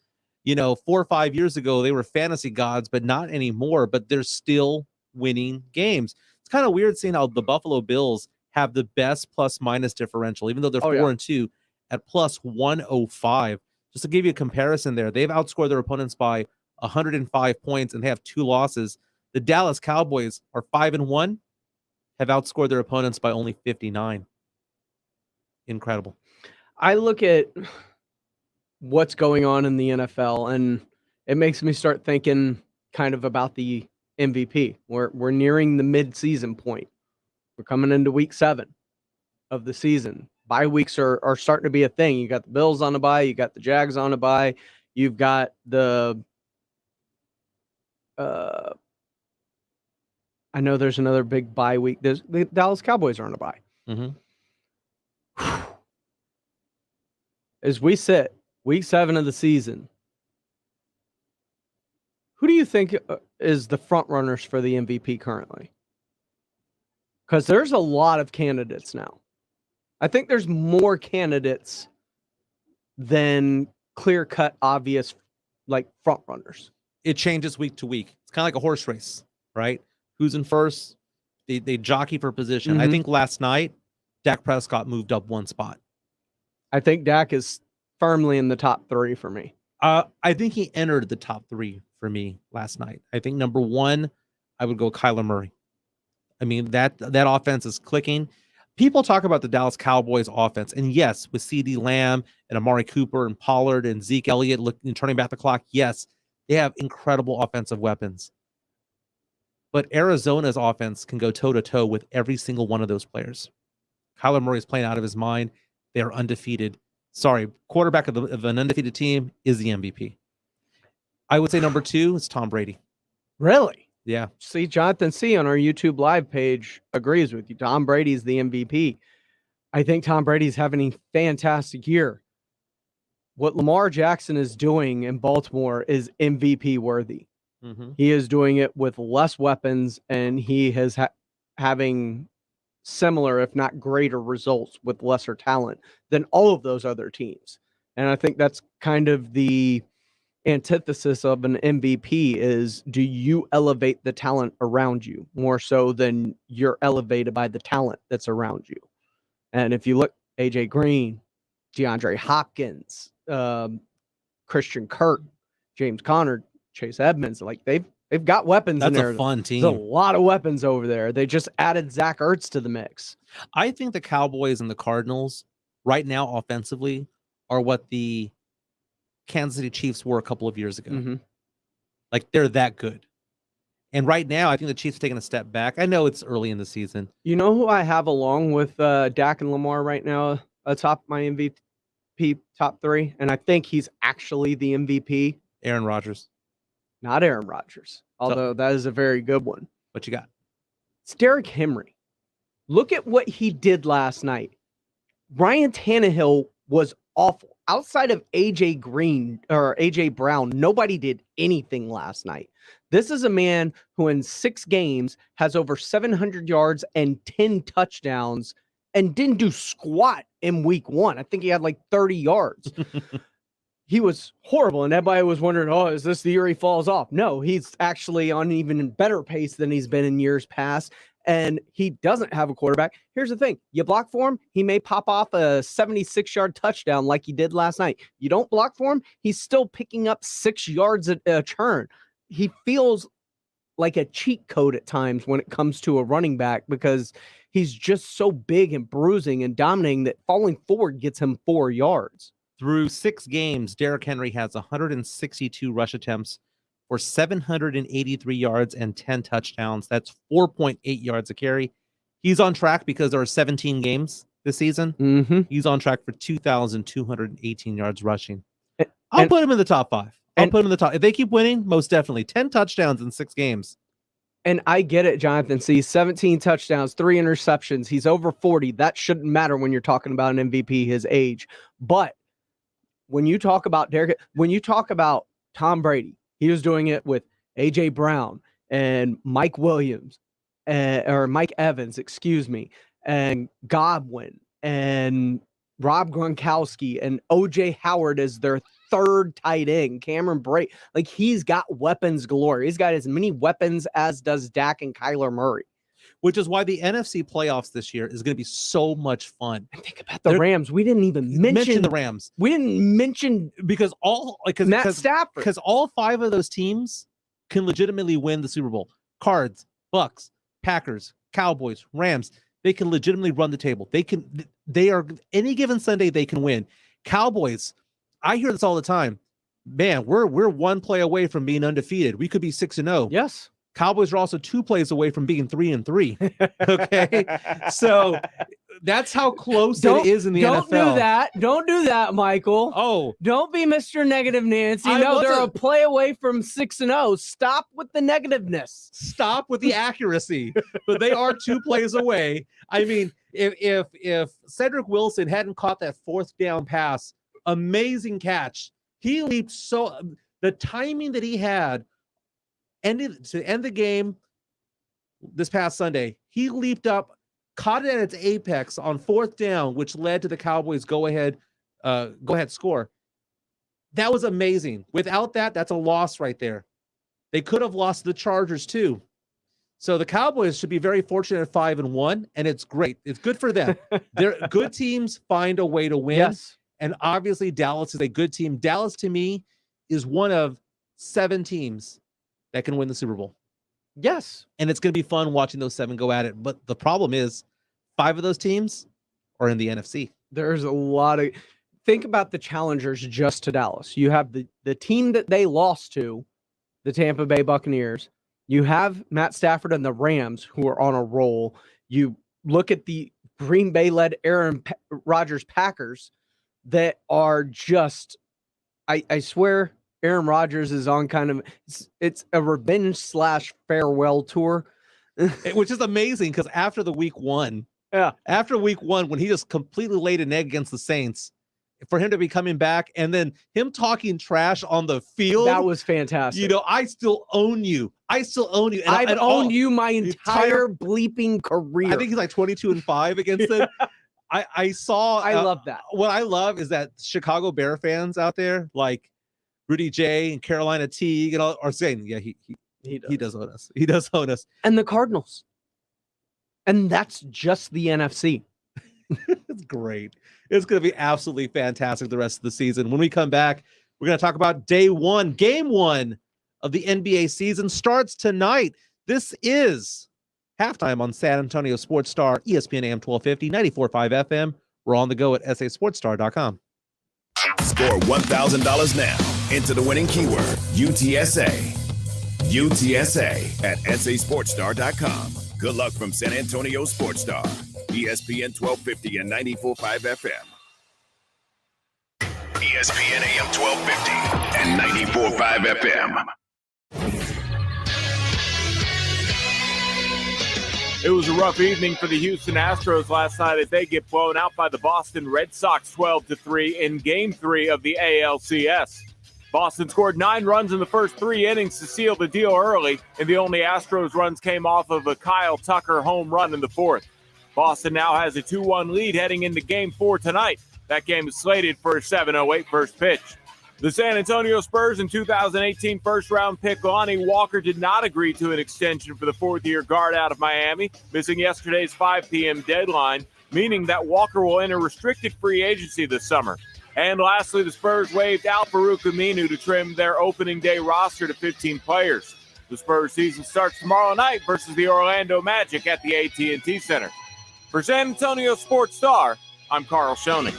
4 or 5 years ago, they were fantasy gods, but not anymore. But they're still winning games. It's kind of weird seeing how the Buffalo Bills have the best plus-minus differential, even though they're 4-2 at plus 105. Just to give you a comparison there, they've outscored their opponents by 105 points, and they have 2 losses. The Dallas Cowboys are 5-1, have outscored their opponents by only 59. Incredible. I look at what's going on in the NFL, and it makes me start thinking kind of about the MVP. We're nearing the mid-season point. We're coming into week 7 of the season. Bye weeks are starting to be a thing. You got the Bills on a bye. You got the Jags on a bye. You've got the I know there's another big bye week. The Dallas Cowboys are on a bye. As we sit, week 7 of the season, who do you think is the front runners for the MVP currently? Because there's a lot of candidates now. I think there's more candidates than clear-cut, obvious, like front runners. It changes week to week. It's kind of like a horse race, right? Who's in first? They jockey for position. I think last night, Dak Prescott moved up 1 spot. I think Dak is firmly in the top 3 for me. I think he entered the top 3 for me last night. I think number 1, I would go Kyler Murray. I mean, that offense is clicking. People talk about the Dallas Cowboys offense, and yes, with CeeDee Lamb and Amari Cooper and Pollard and Zeke Elliott turning back the clock, yes, they have incredible offensive weapons. But Arizona's offense can go toe-to-toe with every single one of those players. Kyler Murray's playing out of his mind. They're undefeated. Sorry, quarterback of an undefeated team is the MVP. I would say number 2 is Tom Brady. Really? Yeah. See, Jonathan C. on our YouTube live page agrees with you. Tom Brady's the MVP. I think Tom Brady's having a fantastic year. What Lamar Jackson is doing in Baltimore is MVP worthy. Mm-hmm. He is doing it with less weapons, and he is having similar, if not greater, results with lesser talent than all of those other teams. And I think that's kind of the antithesis of an MVP is, do you elevate the talent around you more so than you're elevated by the talent that's around you? And if you look, AJ Green, DeAndre Hopkins, Christian Kirk, James Conner, Chase Edmonds, like they've got weapons in there. That's a fun team. There's a lot of weapons over there. They just added Zach Ertz to the mix. I think the Cowboys and the Cardinals right now offensively are what the Kansas City Chiefs were a couple of years ago. Mm-hmm. Like they're that good. And right now, I think the Chiefs are taking a step back. I know it's early in the season. You know who I have along with Dak and Lamar right now atop my MVP top 3? And I think he's actually the MVP. Aaron Rodgers. Not Aaron Rodgers, although that is a very good one. What you got? It's Derrick Henry. Look at what he did last night. Ryan Tannehill was awful. Outside of AJ Green or AJ Brown, nobody did anything last night. This is a man who in 6 games has over 700 yards and 10 touchdowns and didn't do squat in week 1. I think he had like 30 yards. He was horrible, and everybody was wondering, oh, is this the year he falls off? No, he's actually on an even better pace than he's been in years past, and he doesn't have a quarterback. Here's the thing. You block for him, he may pop off a 76-yard touchdown like he did last night. You don't block for him, he's still picking up 6 yards a turn. He feels like a cheat code at times when it comes to a running back because he's just so big and bruising and dominating that falling forward gets him 4 yards. Through 6 games, Derrick Henry has 162 rush attempts for 783 yards and 10 touchdowns. That's 4.8 yards a carry. He's on track because there are 17 games this season. Mm-hmm. He's on track for 2,218 yards rushing. I'll put him in the top 5. I'll put him in the top. If they keep winning, most definitely. 10 touchdowns in 6 games. And I get it, Jonathan. See, 17 touchdowns, 3 interceptions. He's over 40. That shouldn't matter when you're talking about an MVP his age. But when you talk about Derrick, when you talk about Tom Brady, he was doing it with AJ Brown and Mike Williams, or Mike Evans, excuse me, and Godwin and Rob Gronkowski and OJ Howard as their 3rd tight end, Cameron Brate. Like, he's got weapons galore. He's got as many weapons as does Dak and Kyler Murray. Which is why the NFC playoffs this year is going to be so much fun. And think about the Rams. We didn't even mention the Rams. We didn't mention because Matt Stafford. Because all 5 of those teams can legitimately win the Super Bowl. Cards, Bucks, Packers, Cowboys, Rams. They can legitimately run the table. They are any given Sunday they can win. Cowboys, I hear this all the time. Man, we're 1 play away from being undefeated. We could be 6-0. Yes. Cowboys are also 2 plays away from being 3-3. Okay, so that's how close it is in the NFL. Don't do that, Michael. Oh, don't be Mr. Negative Nancy. No, they're a play away from 6-0. Stop with the negativeness. Stop with the accuracy. But they are 2 plays away. I mean, if Cedric Wilson hadn't caught that 4th down pass, amazing catch. He leaped the timing that he had. To end the game this past Sunday, he leaped up, caught it at its apex on 4th down, which led to the Cowboys go ahead score. That was amazing. Without that, that's a loss right there. They could have lost the Chargers too. So the Cowboys should be very fortunate at 5-1, and it's great. It's good for them. They're good teams find a way to win. Yes. And obviously Dallas is a good team. Dallas to me is one of 7 teams that can win the Super Bowl. Yes. And it's going to be fun watching those 7 go at it. But the problem is 5 of those teams are in the NFC. There's a lot of... Think about the challengers just to Dallas. You have the team that they lost to, the Tampa Bay Buccaneers. You have Matt Stafford and the Rams who are on a roll. You look at the Green Bay-led Aaron Rodgers Packers that are just, I swear, Aaron Rodgers is on kind of, it's a revenge / farewell tour. Which is amazing because after week one, when he just completely laid an egg against the Saints, for him to be coming back and then him talking trash on the field. That was fantastic. You know, I still own you. I still own you. I've owned you my entire bleeping career. I think he's like 22-5 against it. I saw. I love that. What I love is that Chicago Bear fans out there, like Rudy J and Carolina Teague, and all, are saying, yeah, he does own us. He does own us. And the Cardinals. And that's just the NFC. It's great. It's going to be absolutely fantastic the rest of the season. When we come back, we're going to talk about day one. Game one of the NBA season starts tonight. This is halftime on San Antonio Sports Star, ESPN AM 1250, 94.5 FM. We're on the go at sasportstar.com. Score $1,000 now. Enter the winning keyword, UTSA. UTSA at sasportstar.com. Good luck from San Antonio Sports Star, ESPN 1250 and 94.5 FM. ESPN AM 1250 and 94.5 FM. It was a rough evening for the Houston Astros last night as they get blown out by the Boston Red Sox 12-3 in Game 3 of the ALCS. Boston scored 9 runs in the first 3 innings to seal the deal early, and the only Astros runs came off of a Kyle Tucker home run in the 4th. Boston now has a 2-1 lead heading into Game 4 tonight. That game is slated for a 7:08 first pitch. The San Antonio Spurs and 2018 first-round pick Lonnie Walker did not agree to an extension for the 4th-year guard out of Miami, missing yesterday's 5 p.m. deadline, meaning that Walker will enter restricted free agency this summer. And lastly, the Spurs waived Al-Farouq Aminu to trim their opening day roster to 15 players. The Spurs season starts tomorrow night versus the Orlando Magic at the AT&T Center. For San Antonio Sports Star, I'm Carl Schoening.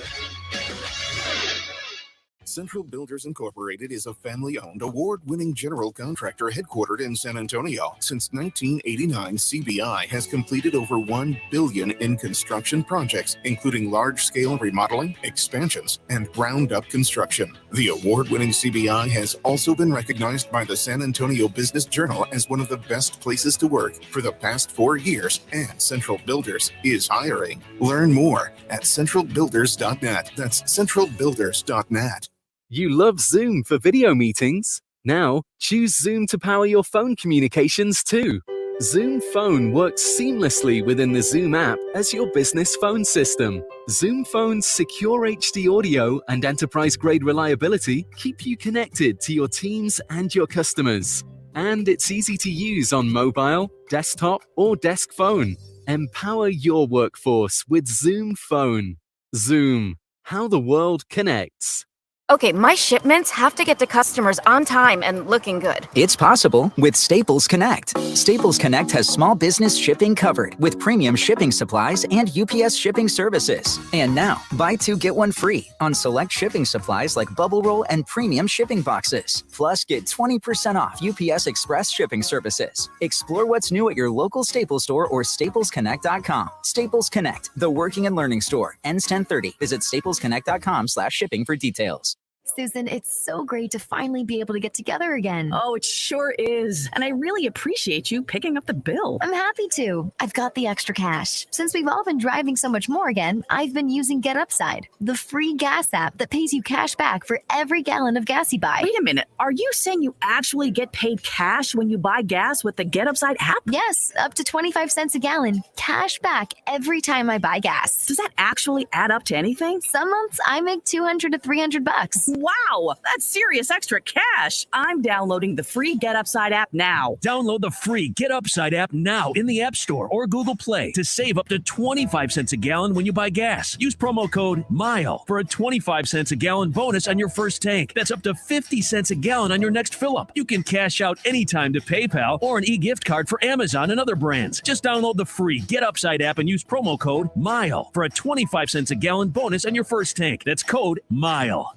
Central Builders Incorporated is a family-owned, award-winning general contractor headquartered in San Antonio. Since 1989, CBI has completed over $1 billion in construction projects, including large-scale remodeling, expansions, and ground-up construction. The award-winning CBI has also been recognized by the San Antonio Business Journal as one of the best places to work for the past 4 years, and Central Builders is hiring. Learn more at centralbuilders.net. That's centralbuilders.net. You love Zoom for video meetings? Now, choose Zoom to power your phone communications too. Zoom Phone works seamlessly within the Zoom app as your business phone system. Zoom Phone's secure HD audio and enterprise-grade reliability keep you connected to your teams and your customers. And it's easy to use on mobile, desktop, or desk phone. Empower your workforce with Zoom Phone. Zoom, how the world connects. Okay, my shipments have to get to customers on time and looking good. It's possible with Staples Connect. Staples Connect has small business shipping covered with premium shipping supplies and UPS shipping services. And now, buy 2 get 1 free on select shipping supplies like bubble roll and premium shipping boxes. Plus, get 20% off UPS Express shipping services. Explore what's new at your local Staples store or staplesconnect.com. Staples Connect, the working and learning store. Ends 10/30. Visit staplesconnect.com/shipping for details. Susan, it's so great to finally be able to get together again. Oh, it sure is. And I really appreciate you picking up the bill. I'm happy to. I've got the extra cash. Since we've all been driving so much more again, I've been using Get Upside, the free gas app that pays you cash back for every gallon of gas you buy. Wait a minute. Are you saying you actually get paid cash when you buy gas with the Get Upside app? Yes, up to 25 cents a gallon. Cash back every time I buy gas. Does that actually add up to anything? Some months I make $200 to $300. Wow, that's serious extra cash. I'm downloading the free Get Upside app now. Download the free Get Upside app now in the App Store or Google Play to save up to 25 cents a gallon when you buy gas. Use promo code MILE for a 25 cents a gallon bonus on your first tank. That's up to 50 cents a gallon on your next fill-up. You can cash out anytime to PayPal or an e-gift card for Amazon and other brands. Just download the free Get Upside app and use promo code MILE for a 25 cents a gallon bonus on your first tank. That's code MILE.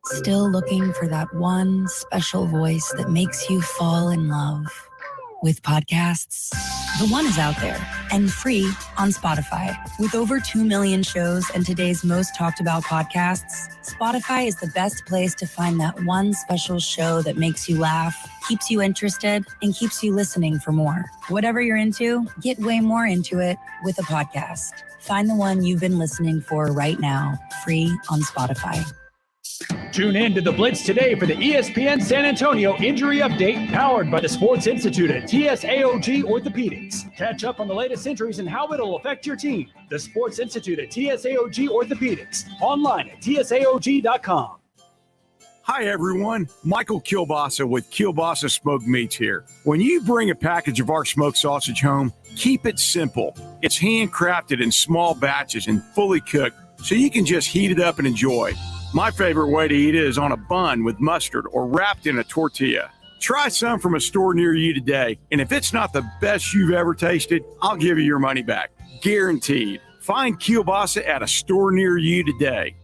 Still looking for that one special voice that makes you fall in love. with podcasts. The One is out there and free on Spotify. With over 2 million shows and today's most talked about podcasts, Spotify is the best place to find that one special show that makes you laugh, keeps you interested, and keeps you listening for more. Whatever you're into, get way more into it with a podcast. Find the one you've been listening for right now, free on Spotify. Tune in to The Blitz today for the ESPN San Antonio Injury Update, powered by the Sports Institute at TSAOG Orthopedics. Catch up on the latest injuries and how it'll affect your team. The Sports Institute at TSAOG Orthopedics, online at tsaog.com. Hi, everyone. Michael Kielbasa with Kielbasa Smoked Meats here. When you bring a package of our smoked sausage home, keep it simple. It's handcrafted in small batches and fully cooked, so you can just heat it up and enjoy. My favorite way to eat it is on a bun with mustard or wrapped in a tortilla. Try some from a store near you today, and if it's not the best you've ever tasted, I'll give you your money back. Guaranteed. Find Kielbasa at a store near you today.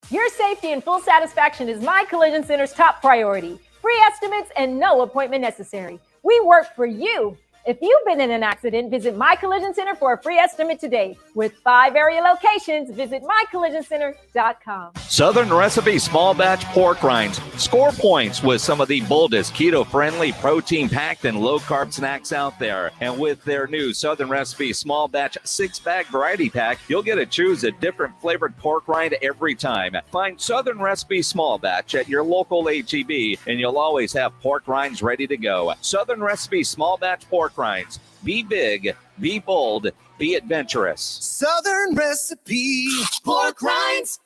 Your safety and full satisfaction is my Collision Center's top priority. Free estimates and no appointment necessary. We work for you. If you've been in an accident, visit My Collision Center for a free estimate today. With 5 area locations, visit mycollisioncenter.com. Southern Recipe Small Batch Pork Rinds. Score points with some of the boldest, keto-friendly, protein-packed, and low-carb snacks out there. And with their new Southern Recipe Small Batch 6-bag variety pack, you'll get to choose a different flavored pork rind every time. Find Southern Recipe Small Batch at your local H-E-B, and you'll always have pork rinds ready to go. Southern Recipe Small Batch Pork Rinds. Be big, be bold, be adventurous. Southern Recipe Pork Rinds.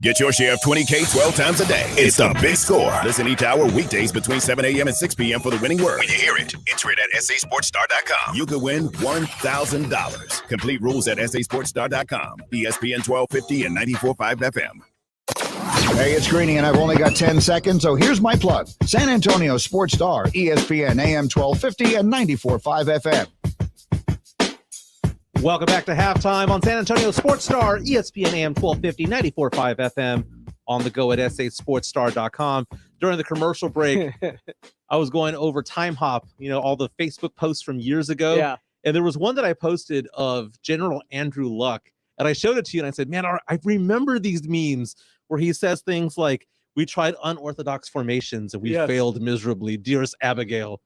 Get your share of 20K 12 times a day. It's the Big Score. Listen each hour weekdays between 7 a.m. and 6 p.m. for the winning word. When you hear it, enter it at sasportstar.com. You could win $1,000. Complete rules at sasportstar.com. ESPN 1250 and 94.5 FM. Hey, it's Greeny, and I've only got 10 seconds, so here's my plug. San Antonio Sports Star, ESPN AM 1250 and 94.5 FM. Welcome back to halftime on San Antonio Sports Star, ESPN AM 1250, 94.5 FM, on the go at sasportstar.com. During the commercial break, I was going over Time Hop, all the Facebook posts from years ago. Yeah. And there was one that I posted of General Andrew Luck, and I showed it to you, and I said, man, I remember these memes where he says things like, we tried unorthodox formations and we failed miserably, dearest Abigail.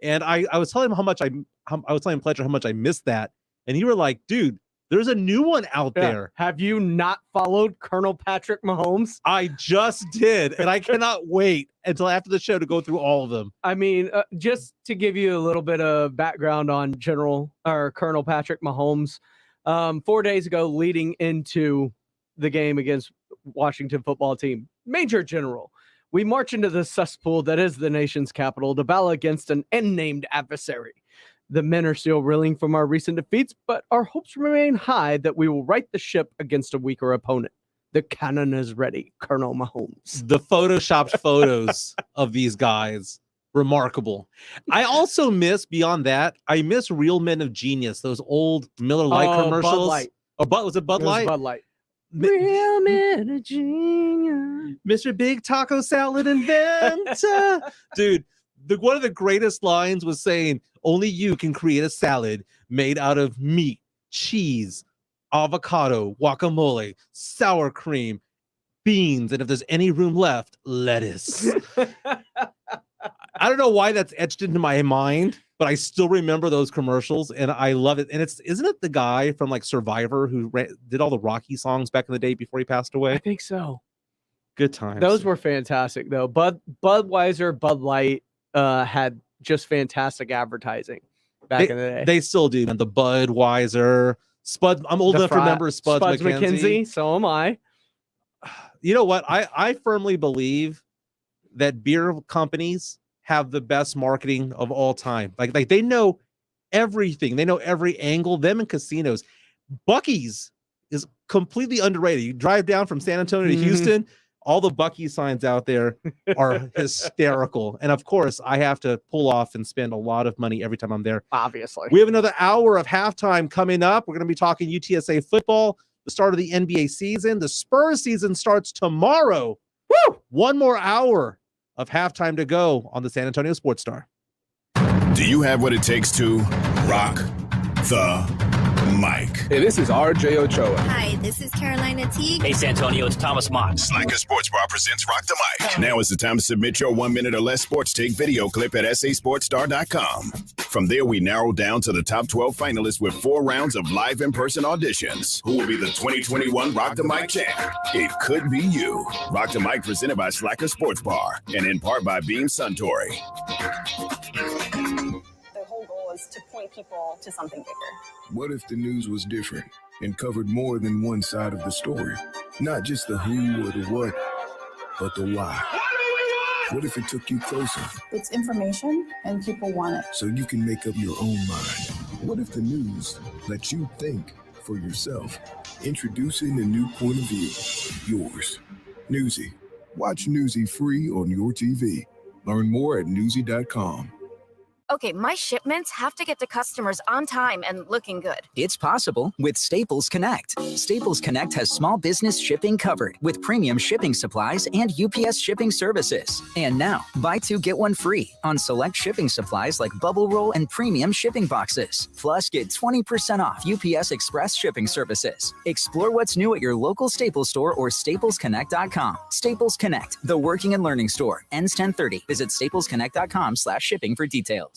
And I was telling him I was telling Pledger how much I missed that. And you were like, dude, there's a new one out there. Have you not followed Colonel Patrick Mahomes? I just did. And I cannot wait until after the show to go through all of them. I mean, just to give you a little bit of background on Colonel Patrick Mahomes, 4 days ago, leading into the game against Washington football team, Major General, we march into the cesspool that is the nation's capital to battle against an unnamed adversary. The men are still reeling from our recent defeats, but our hopes remain high that we will right the ship against a weaker opponent. The cannon is ready, Colonel Mahomes. The photoshopped photos of these guys, remarkable. I also miss, beyond that, I miss Real Men of Genius, those old Miller Lite commercials. Bud Light. Was it Bud Light? Bud Light. Real Men of Genius. Mr. Big Taco Salad Inventor. Dude, one of the greatest lines was saying, only you can create a salad made out of meat, cheese, avocado, guacamole, sour cream, beans, and if there's any room left, lettuce. I don't know why that's etched into my mind, but I still remember those commercials and I love it. And isn't it the guy from like Survivor who did all the Rocky songs back in the day before he passed away? I think so. Good times. Those were fantastic though. Budweiser, Bud Light had just fantastic advertising back in the day. They still do, man. The Budweiser, Spud. I'm old enough to remember Spuds McKenzie. So am I. You know what? I firmly believe that beer companies have the best marketing of all time. Like they know everything. They know every angle. Them in casinos. Buc-ee's is completely underrated. You drive down from San Antonio to Houston, all the Buc-ee signs out there are hysterical. And of course, I have to pull off and spend a lot of money every time I'm there. Obviously. We have another hour of halftime coming up. We're going to be talking UTSA football, the start of the NBA season. The Spurs season starts tomorrow. Woo! One more hour of halftime to go on the San Antonio Sports Star. Do you have what it takes to rock the mic? Hey, this is RJ Ochoa. Hi, this is Carolina Teague. Hey, San Antonio, it's Thomas Mott. Slacker Sports Bar presents Rock the Mic. Now is the time to submit your 1 minute or less sports take video clip at sasportstar.com. From there, we narrow down to the top 12 finalists with 4 rounds of live in-person auditions. Who will be the 2021 Rock the Mic champ? It could be you. Rock the Mic presented by Slacker Sports Bar and in part by Beam Suntory. The whole goal is to point people to something bigger. What if the news was different and covered more than one side of the story? Not just the who or the what, but the why. What if it took you closer? It's information and people want it. So you can make up your own mind. What if the news lets you think for yourself? Introducing a new point of view. Yours. Newsy. Watch Newsy free on your TV. Learn more at newsy.com. Okay, my shipments have to get to customers on time and looking good. It's possible with Staples Connect. Staples Connect has small business shipping covered with premium shipping supplies and UPS shipping services. And now, buy 2, get 1 free on select shipping supplies like bubble roll and premium shipping boxes. Plus, get 20% off UPS Express shipping services. Explore what's new at your local Staples store or staplesconnect.com. Staples Connect, the working and learning store. Ends 10/30. Visit staplesconnect.com/shipping for details.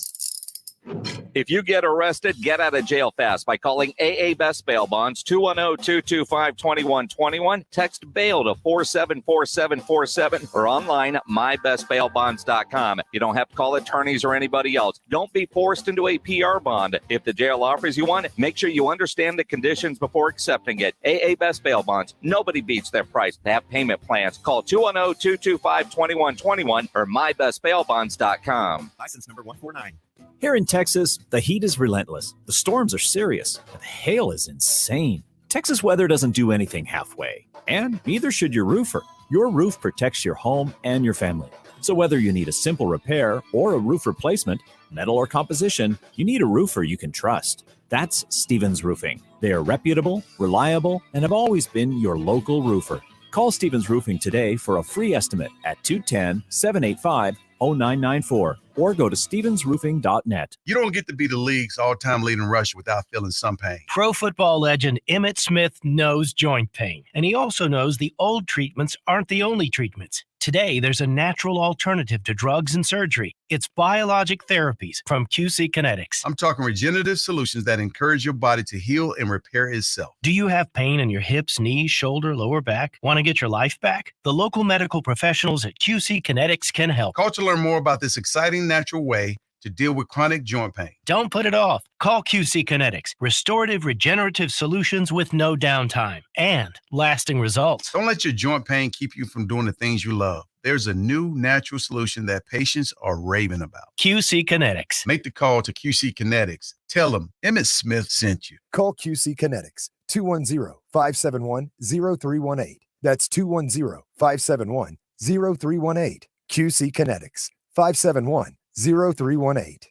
If you get arrested, get out of jail fast by calling AA Best Bail Bonds, 210-225-2121. Text bail to 474747 or online mybestbailbonds.com. You don't have to call attorneys or anybody else. Don't be forced into a PR bond. If the jail offers you one, make sure you understand the conditions before accepting it. AA Best Bail Bonds. Nobody beats their price. They have payment plans. Call 210-225-2121 or mybestbailbonds.com. License number 149. Here in Texas, the heat is relentless. The storms are serious. The hail is insane. Texas weather doesn't do anything halfway, and neither should your roofer. Your roof protects your home and your family. So whether you need a simple repair or a roof replacement, metal or composition, you need a roofer you can trust. That's Stevens Roofing. They are reputable, reliable, and have always been your local roofer. Call Stevens Roofing today for a free estimate at 210-785-0994 or go to stevensroofing.net. You don't get to be the league's all-time leading rusher without feeling some pain. Pro football legend Emmitt Smith knows joint pain, and he also knows the old treatments aren't the only treatments. Today, there's a natural alternative to drugs and surgery. It's biologic therapies from QC Kinetics. I'm talking regenerative solutions that encourage your body to heal and repair itself. Do you have pain in your hips, knees, shoulder, lower back? Want to get your life back? The local medical professionals at QC Kinetics can help. Call to learn more about this exciting natural way to deal with chronic joint pain. Don't put it off. Call QC Kinetics. Restorative regenerative solutions with no downtime and lasting results. Don't let your joint pain keep you from doing the things you love. There's a new natural solution that patients are raving about. QC Kinetics. Make the call to QC Kinetics. Tell them Emmitt Smith sent you. Call QC Kinetics, 210-571-0318. That's 210-571-0318. QC Kinetics, 571-0318.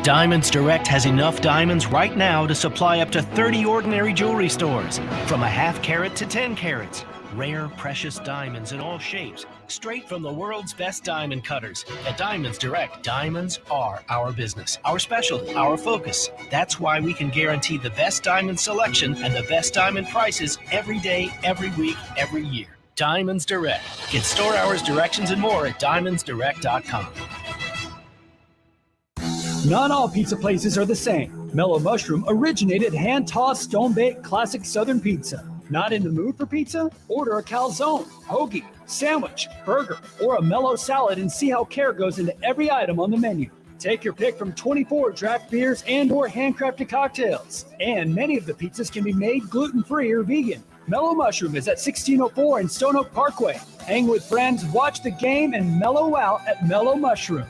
Diamonds Direct has enough diamonds right now to supply up to 30 ordinary jewelry stores, from a half carat to 10 carats. Rare, precious diamonds in all shapes, straight from the world's best diamond cutters. At Diamonds Direct, diamonds are our business, our specialty, our focus. That's why we can guarantee the best diamond selection and the best diamond prices every day, every week, every year. Diamonds Direct. Get store hours, directions, and more at diamondsdirect.com. Not all pizza places are the same. Mellow Mushroom originated hand-tossed, stone-baked classic Southern pizza. Not in the mood for pizza? Order a calzone, hoagie, sandwich, burger, or a mellow salad and see how care goes into every item on the menu. Take your pick from 24 draft beers and or handcrafted cocktails. And many of the pizzas can be made gluten-free or vegan. Mellow Mushroom is at 1604 in Stone Oak Parkway. Hang with friends, watch the game, and mellow out at Mellow Mushroom.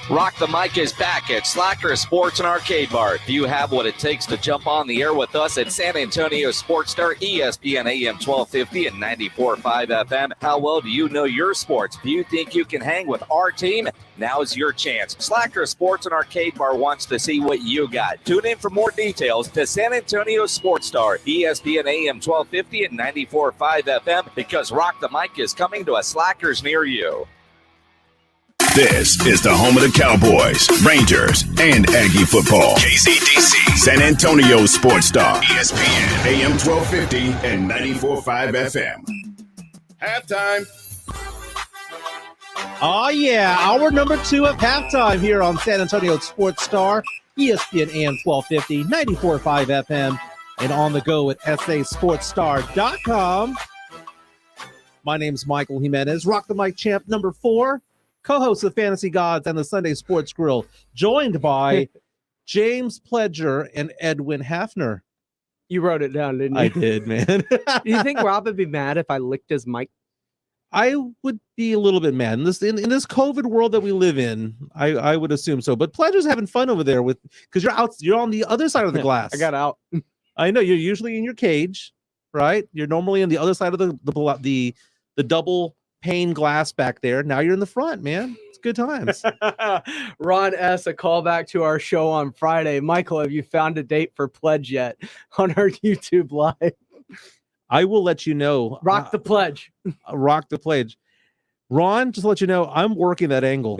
Rock the Mic is back at Slacker Sports and Arcade Bar. Do you have what it takes to jump on the air with us at San Antonio Sports Star, ESPN AM 1250 and 94.5 FM? How well do you know your sports? Do you think you can hang with our team? Now's your chance. Slacker Sports and Arcade Bar wants to see what you got. Tune in for more details to San Antonio Sports Star, ESPN AM 1250 and 94.5 FM, because Rock the Mic is coming to a Slackers near you. This is the home of the Cowboys, Rangers, and Aggie football. KCDC, San Antonio Sports Star, ESPN, AM 1250 and 94.5 FM. Halftime. Oh, yeah. Hour number 2 of halftime here on San Antonio Sports Star, ESPN AM 1250, 94.5 FM, and on the go at sasportsstar.com. My name's Michael Jimenez, Rock the Mic champ number 4. Co-host of Fantasy Gods and the Sunday Sports Grill, joined by James Pledger and Edwin Hafner. You wrote it down, didn't you? I did, man. Do you think Rob would be mad if I licked his mic? I would be a little bit mad in this COVID world that we live in. I would assume so. But Pledger's having fun over there because you're on the other side of the glass. I got out. I know you're usually in your cage, right? You're normally on the other side of the double pane glass back there. Now you're in the front, man. It's good times. Ron S., a callback to our show on Friday. Michael, have you found a date for Pledge yet on our YouTube Live? I will let you know. Rock the pledge. Rock the pledge. Ron, just to let you know, I'm working that angle.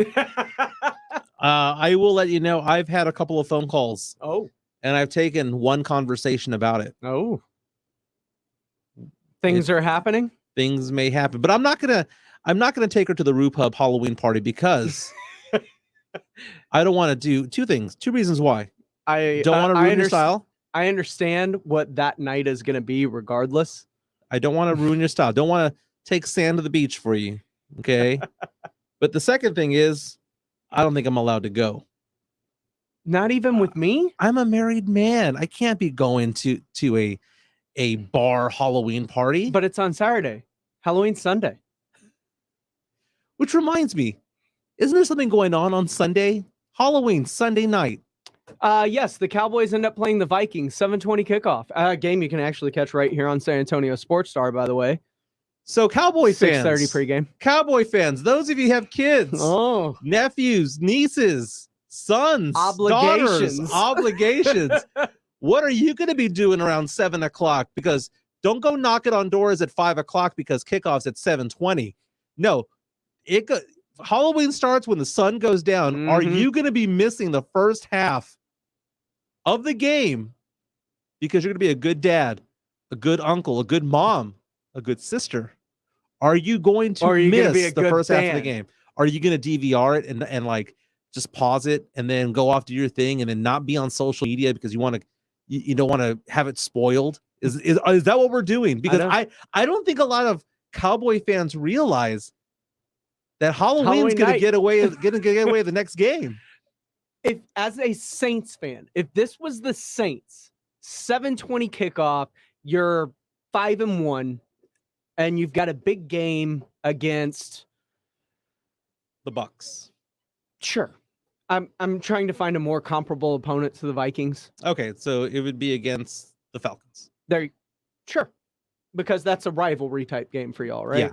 I will let you know I've had a couple of phone calls. Oh. And I've taken one conversation about it. Oh. Things are happening? Things may happen, but I'm not gonna take her to the Roo Pub Halloween party because I don't want to do two reasons why. I don't want to ruin your style. I understand what that night is gonna be regardless. I don't want to ruin your style. Don't want to take sand to the beach for you. Okay. But the second thing is, I don't think I'm allowed to go. Not even with me? I'm a married man. I can't be going to a bar Halloween party. But it's on Saturday. Halloween Sunday. Which reminds me, isn't there something going on Sunday? Halloween Sunday night. Yes, the Cowboys end up playing the Vikings, 7:20 kickoff. A game you can actually catch right here on San Antonio Sports Star, by the way. So Cowboy fans, 6:30 pregame. Cowboy fans, those of you who have kids, nephews, nieces, sons, daughters, obligations. What are you going to be doing around 7 o'clock? Because don't go knocking on doors at 5 o'clock because kickoff's at 7:20. No, Halloween starts when the sun goes down. Mm-hmm. Are you going to be missing the first half of the game because you're going to be a good dad, a good uncle, a good mom, a good sister? Are you going to miss the first half of the game? Are you going to DVR it and like just pause it and then go off to your thing and then not be on social media because you don't want to have it spoiled? Is that what we're doing? Because I don't think a lot of Cowboy fans realize that Halloween's going to get away the next game. If as a Saints fan, if this was the Saints 7:20 kickoff, you're 5-1, and you've got a big game against the Bucks. Sure. I'm trying to find a more comparable opponent to the Vikings. Okay, so it would be against the Falcons. Sure. Because that's a rivalry type game for y'all, right? Yeah.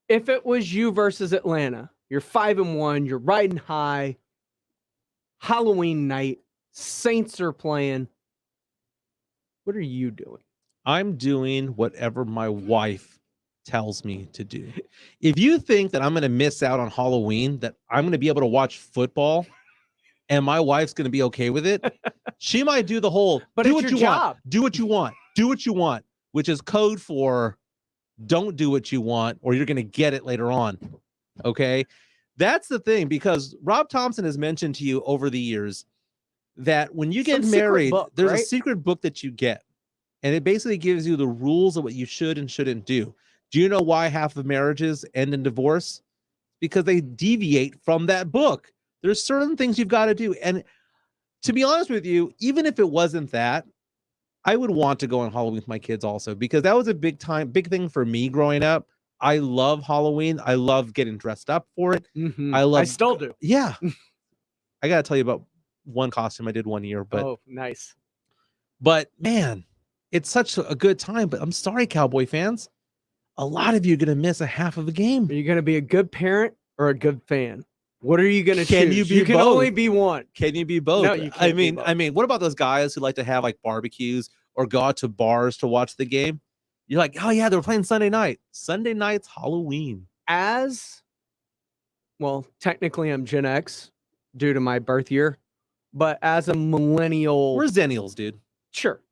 If it was you versus Atlanta, you're 5-1, you're riding high, Halloween night, Saints are playing. What are you doing? I'm doing whatever my wife tells me to do. If you think that I'm going to miss out on Halloween, that I'm going to be able to watch football and my wife's going to be okay with it, she might do the whole, but do it's what your you job. want, do what you want, do what you want, which is code for don't do what you want or you're going to get it later on. Okay. That's the thing, because Rob Thompson has mentioned to you over the years that when you get married, there's a secret book that you get. And it basically gives you the rules of what you should and shouldn't do. Do you know why half of marriages end in divorce? Because they deviate from that book. There's certain things you've got to do. And to be honest with you, even if it wasn't that, I would want to go on Halloween with my kids also, because that was a big thing for me growing up. I love Halloween. I love getting dressed up for it. Mm-hmm. I still do. Yeah. I got to tell you about one costume I did one year, but oh, nice. But man, it's such a good time. But I'm sorry, Cowboy fans. A lot of you are going to miss a half of the game. Are you going to be a good parent or a good fan? What are you going to choose? Can you be can both? only be one. Can you be both? No, you can't. I mean, what about those guys who like to have like barbecues or go out to bars to watch the game? You're like, oh yeah, they were playing Sunday night. Sunday night's Halloween. Well, technically I'm Gen X due to my birth year, but as a millennial, we're Zennials, dude. Sure,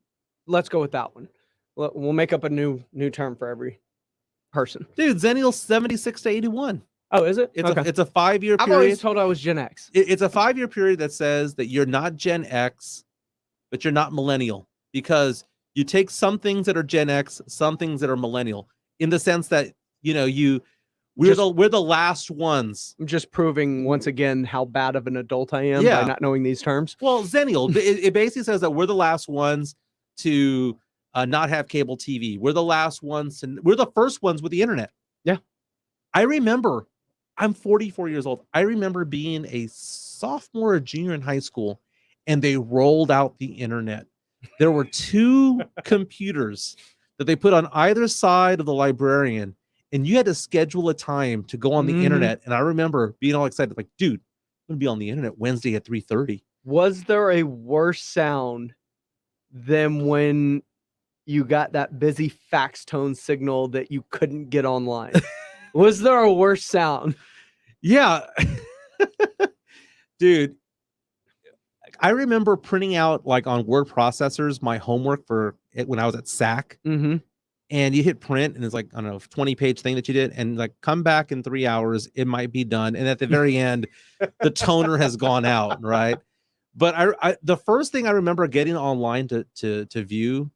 let's go with that one. We'll make up a new term for every person. Dude, Zennials 76 to 81. Oh, is it? It's okay. It's a 5-year period. I've always told I was Gen X. It's a 5-year period that says that you're not Gen X, but you're not millennial, because you take some things that are Gen X, some things that are millennial, in the sense that, you know, we're the last ones. I'm just proving once again how bad of an adult I am by not knowing these terms. Well, Zennial, it basically says that we're the last ones to not have cable TV. We're the first ones with the internet. Yeah. I remember, I'm 44 years old. I remember being a sophomore or junior in high school, and they rolled out the internet. There were 2 computers that they put on either side of the librarian, and you had to schedule a time to go on the internet. And I remember being all excited, like, dude, I'm going to be on the internet Wednesday at 3:30. Was there a worse sound than when you got that busy fax tone signal that you couldn't get online? Was there a worse sound? Yeah. Dude, I remember printing out, like, on word processors, my homework for it when I was at SAC. Mm-hmm. And you hit print, and it's like, I don't know, 20-page thing that you did, and like, come back in 3 hours, it might be done. And at the very end, the toner has gone out, right? But I the first thing I remember getting online to view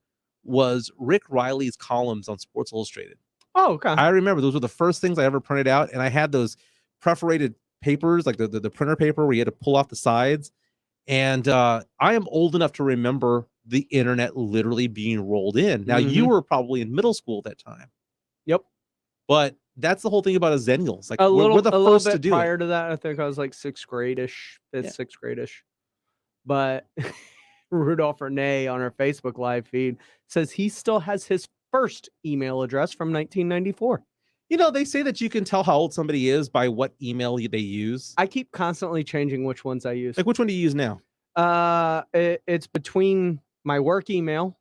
was Rick Riley's columns on Sports Illustrated. Oh, okay. I remember those were the first things I ever printed out, and I had those perforated papers, like the printer paper where you had to pull off the sides. And I am old enough to remember the internet literally being rolled in. Now, you were probably in middle school at that time. Yep. But that's the whole thing about Zennials. Like, we're the little first bit to do prior it. to that. I think I was like 6th grade-ish, 6th grade-ish. But Rudolph Renee on our Facebook live feed says he still has his first email address from 1994. You know, they say that you can tell how old somebody is by what email they use. I keep constantly changing which ones I use. Like, which one do you use now? It's between my work email.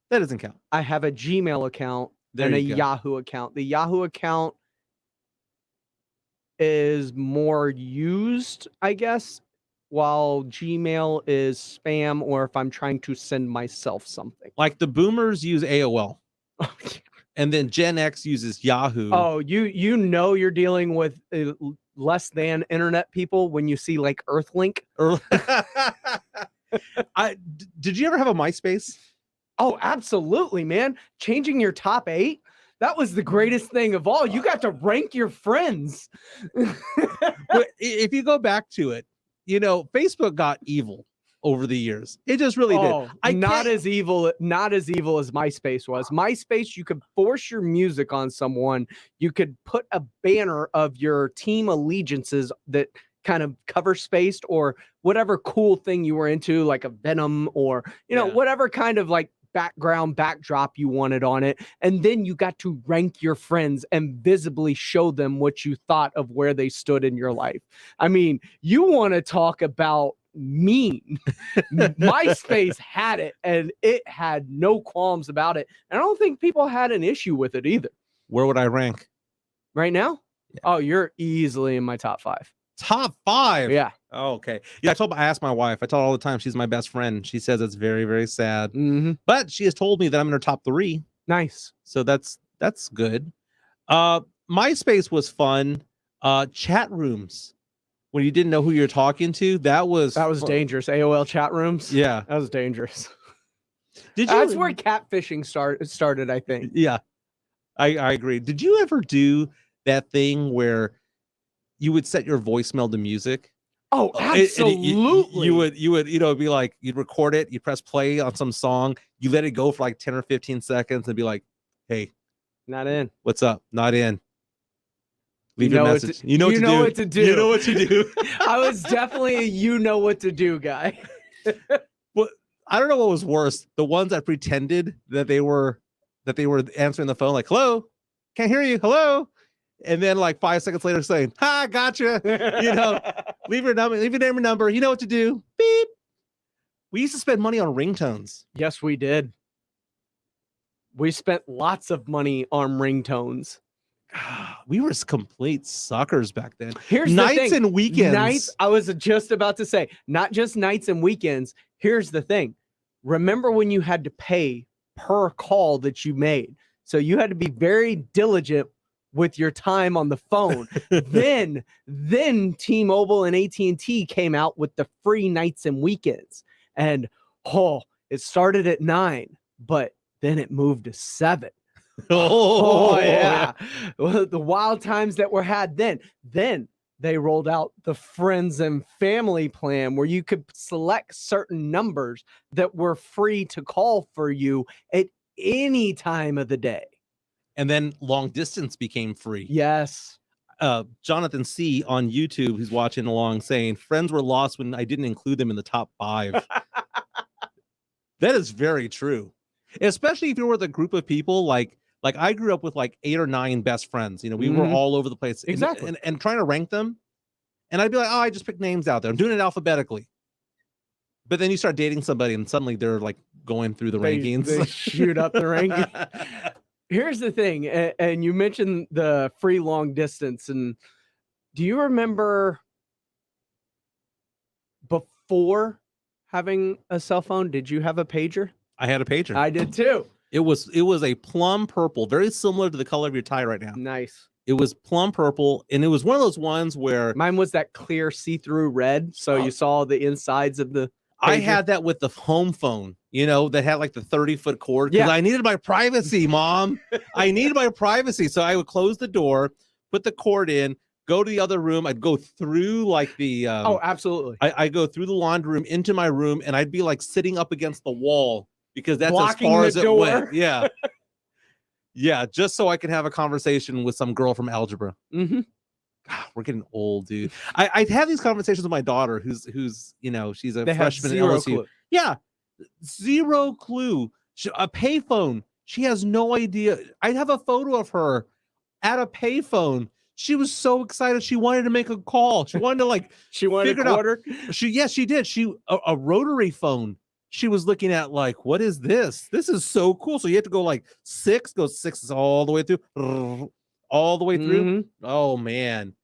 That doesn't count. I have a Gmail account and a Yahoo account. The Yahoo account is more used, I guess, while Gmail is spam, or if I'm trying to send myself something. Like, the boomers use AOL. And then Gen X uses Yahoo. Oh, you know you're dealing with less than internet people when you see like Earthlink. Did you ever have a MySpace? Oh, absolutely, man. Changing your top 8. That was the greatest thing of all. You got to rank your friends. But if you go back to it, you know, Facebook got evil over the years. It just really did. Not as evil as MySpace was. MySpace, you could force your music on someone. You could put a banner of your team allegiances that kind of cover spaced, or whatever cool thing you were into, like a Venom, or, you know, whatever kind of like backdrop you wanted on it. And then you got to rank your friends and visibly show them what you thought of where they stood in your life. I mean, you want to talk about mean. MySpace had it, and it had no qualms about it. And I don't think people had an issue with it either. Where would I rank right now? Oh, you're easily in my top 5. Top 5? Yeah. Oh, okay. Yeah, I asked my wife. I tell her all the time she's my best friend. She says it's very, very sad. But she has told me that I'm in her top 3. Nice. So that's good. MySpace was fun. Chat rooms, when you didn't know who you're talking to, that was dangerous. AOL chat rooms. Yeah, that was dangerous. That's where catfishing started, I think. Yeah, I agree. Did you ever do that thing where you would set your voicemail to music? Oh, absolutely. You would, you know, be like, you'd record it, you press play on some song, you let it go for like 10 or 15 seconds and be like, hey, Not in. What's up? Not in. Leave your message. You know what to do. You know what to do. I was definitely a you know what to do guy. Well, I don't know what was worse. The ones that pretended that they were answering the phone, like, hello, can't hear you, hello. And then like 5 seconds later saying, ha, gotcha. Leave your number, leave your name and number. You know what to do. Beep. We used to spend money on ringtones. Yes, we did. We spent lots of money on ringtones. We were complete suckers back then. Here's nights the thing. and weekends. Nights, I was just about to say, not just nights and weekends. Here's the thing. Remember when you had to pay per call that you made? So you had to be very diligent with your time on the phone. then T-Mobile and AT&T came out with the free nights and weekends. And it started at 9, but then it moved to 7. Oh yeah. Well, the wild times that were had then they rolled out the friends and family plan where you could select certain numbers that were free to call for you at any time of the day. And then long distance became free. Yes. Jonathan C on YouTube, who's watching along, saying friends were lost when I didn't include them in the top 5. That is very true. Especially if you're with a group of people like I grew up with like 8 or 9 best friends. We were all over the place. Exactly. And trying to rank them. And I'd be like, I just picked names out there. I'm doing it alphabetically. But then you start dating somebody and suddenly they're like going through the rankings. They shoot up the rankings. Here's the thing. And you mentioned the free long distance. And do you remember before having a cell phone, did you have a pager? I had a pager. I did too. It was a plum purple, very similar to the color of your tie right now. Nice. It was plum purple, and it was one of those ones where mine was that clear see-through red, so you saw the insides of the pager. I had that with the home phone, that had like the 30-foot cord because I needed my privacy, Mom. I needed my privacy, so I would close the door, put the cord in, go to the other room. I'd go through like the absolutely. I go through the laundry room into my room, and I'd be like sitting up against the wall. Because that's blocking as far the as it door. went. Yeah. Yeah. Just so I can have a conversation with some girl from algebra. Mm-hmm. God, we're getting old, dude. I have these conversations with my daughter who's she's a freshman at LSU. Clue. Yeah. Zero clue. A payphone. She has no idea. I have a photo of her at a payphone. She was so excited. She wanted to make a call. She wanted to she wanted a quarter. She did. A rotary phone. She was looking at like, what is this? This is so cool. So you have to go like 6 all the way through, all the way through. Mm-hmm. Oh man,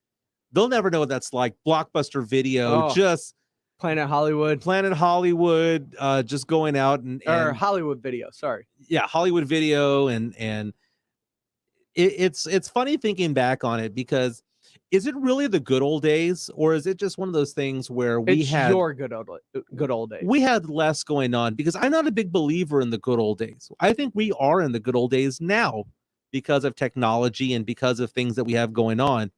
they'll never know what that's like. Blockbuster Video, just Planet Hollywood, just going out and Hollywood Video. Sorry, yeah, Hollywood Video, and it's funny thinking back on it because. Is it really the good old days, or is it just one of those things where it's your good old days? We had less going on because I'm not a big believer in the good old days. I think we are in the good old days now because of technology and because of things that we have going on.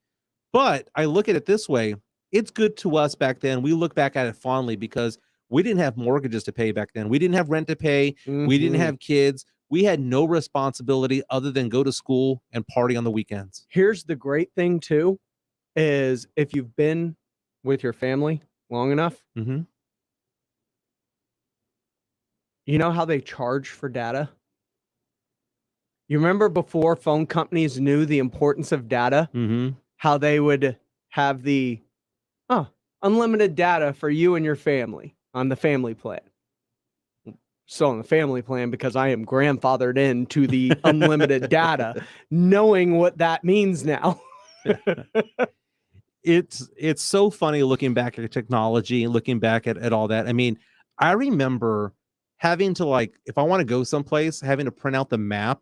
But I look at it this way. It's good to us back then. We look back at it fondly because we didn't have mortgages to pay back then. We didn't have rent to pay. Mm-hmm. We didn't have kids. We had no responsibility other than go to school and party on the weekends. Here's the great thing too. Is if you've been with your family long enough, mm-hmm. You know how they charge for data? You remember before phone companies knew the importance of data, mm-hmm. how they would have the unlimited data for you and your family on the family plan. So on the family plan, because I am grandfathered into the unlimited data, knowing what that means now. It's so funny looking back at technology and looking back at all that. I mean, I remember having to if I want to go someplace, having to print out the map.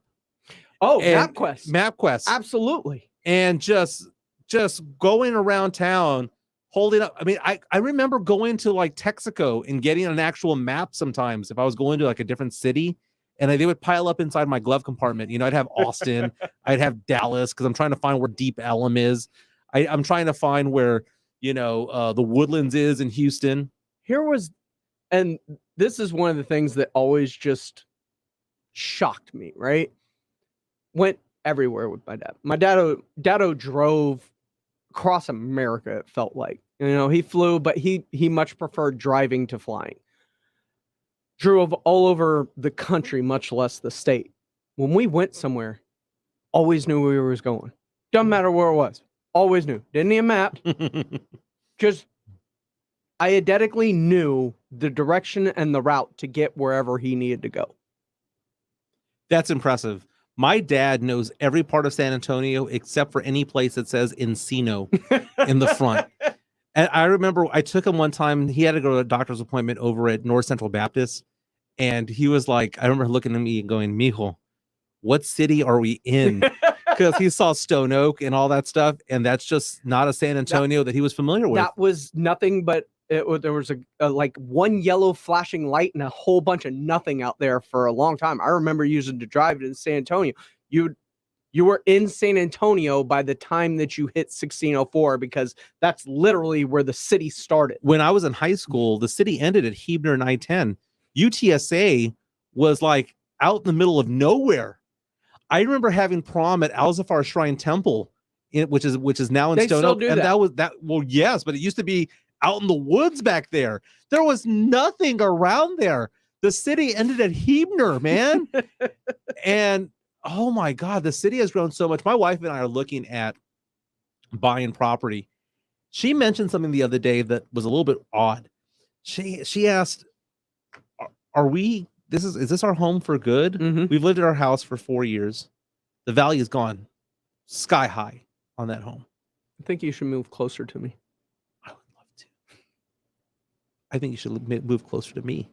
Oh, MapQuest. MapQuest. Absolutely. And just going around town, holding up. I mean, I remember going to Texaco and getting an actual map sometimes if I was going to a different city. And they would pile up inside my glove compartment. I'd have Austin, I'd have Dallas, because I'm trying to find where Deep Ellum is. I'm trying to find where, the Woodlands is in Houston. And this is one of the things that always just shocked me, right? everywhere with my dad. Dado drove across America, it felt like. He flew, but he much preferred driving to flying. Drove all over the country, much less the state. When we went somewhere, always knew where we was going. Doesn't matter where it was. Always knew. Didn't need a map. Just eidetically knew the direction and the route to get wherever he needed to go. That's impressive. My dad knows every part of San Antonio except for any place that says Encino in the front. And I remember I took him one time. He had to go to a doctor's appointment over at North Central Baptist. And he was like, I remember looking at me and going, Mijo, what city are we in? Because he saw Stone Oak and all that stuff. And that's just not a San Antonio that he was familiar with. That was nothing but there was a like one yellow flashing light and a whole bunch of nothing out there for a long time. I remember using to drive in San Antonio. You were in San Antonio by the time that you hit 1604, because that's literally where the city started. When I was in high school, the city ended at Huebner and I-10. UTSA was like out in the middle of nowhere. I remember having prom at Al-Zafar Shrine Temple, which is now in Stone Oak. And that was that. Well, yes, but it used to be out in the woods back there. There was nothing around there. The city ended at Huebner, man. And oh my God, the city has grown so much. My wife and I are looking at buying property. She mentioned something the other day that was a little bit odd. She asked, is this our home for good? Mm-hmm. We've lived at our house for 4 years. The value has gone sky high on that home. I think you should move closer to me. I would love to. I think you should move closer to me.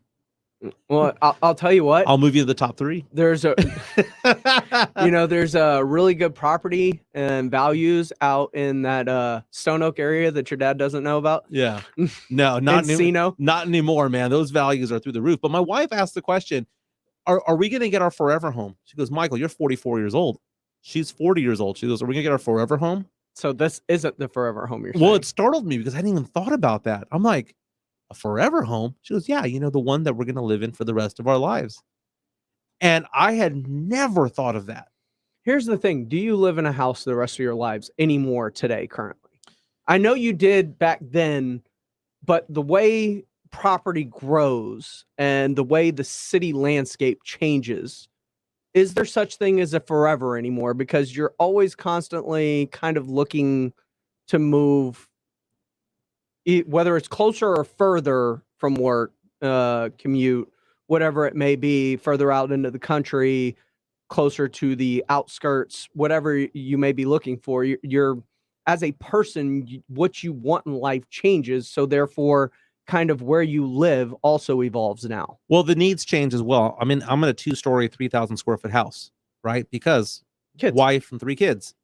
Well, I'll tell you what. I'll move you to the top 3. There's a really good property and values out in that Stone Oak area that your dad doesn't know about. Yeah, no, not anymore, man. Those values are through the roof. But my wife asked the question, are we going to get our forever home? She goes, Michael, you're 44 years old. She's 40 years old. She goes, are we going to get our forever home? So this isn't the forever home you're saying. Well, it startled me because I hadn't even thought about that. I'm like, a forever home? She goes, yeah, the one that we're going to live in for the rest of our lives. And I had never thought of that. Here's the thing. Do you live in a house the rest of your lives anymore today, currently? I know you did back then, but the way property grows and the way the city landscape changes, is there such thing as a forever anymore? Because you're always constantly kind of looking to move, whether it's closer or further from work, commute, whatever it may be, further out into the country, closer to the outskirts, whatever you may be looking for. You're as a person, what you want in life changes. So therefore, kind of where you live also evolves now. Well, the needs change as well. I mean, I'm in a 2-story, 3,000 square foot house, right? Because wife and 3 kids.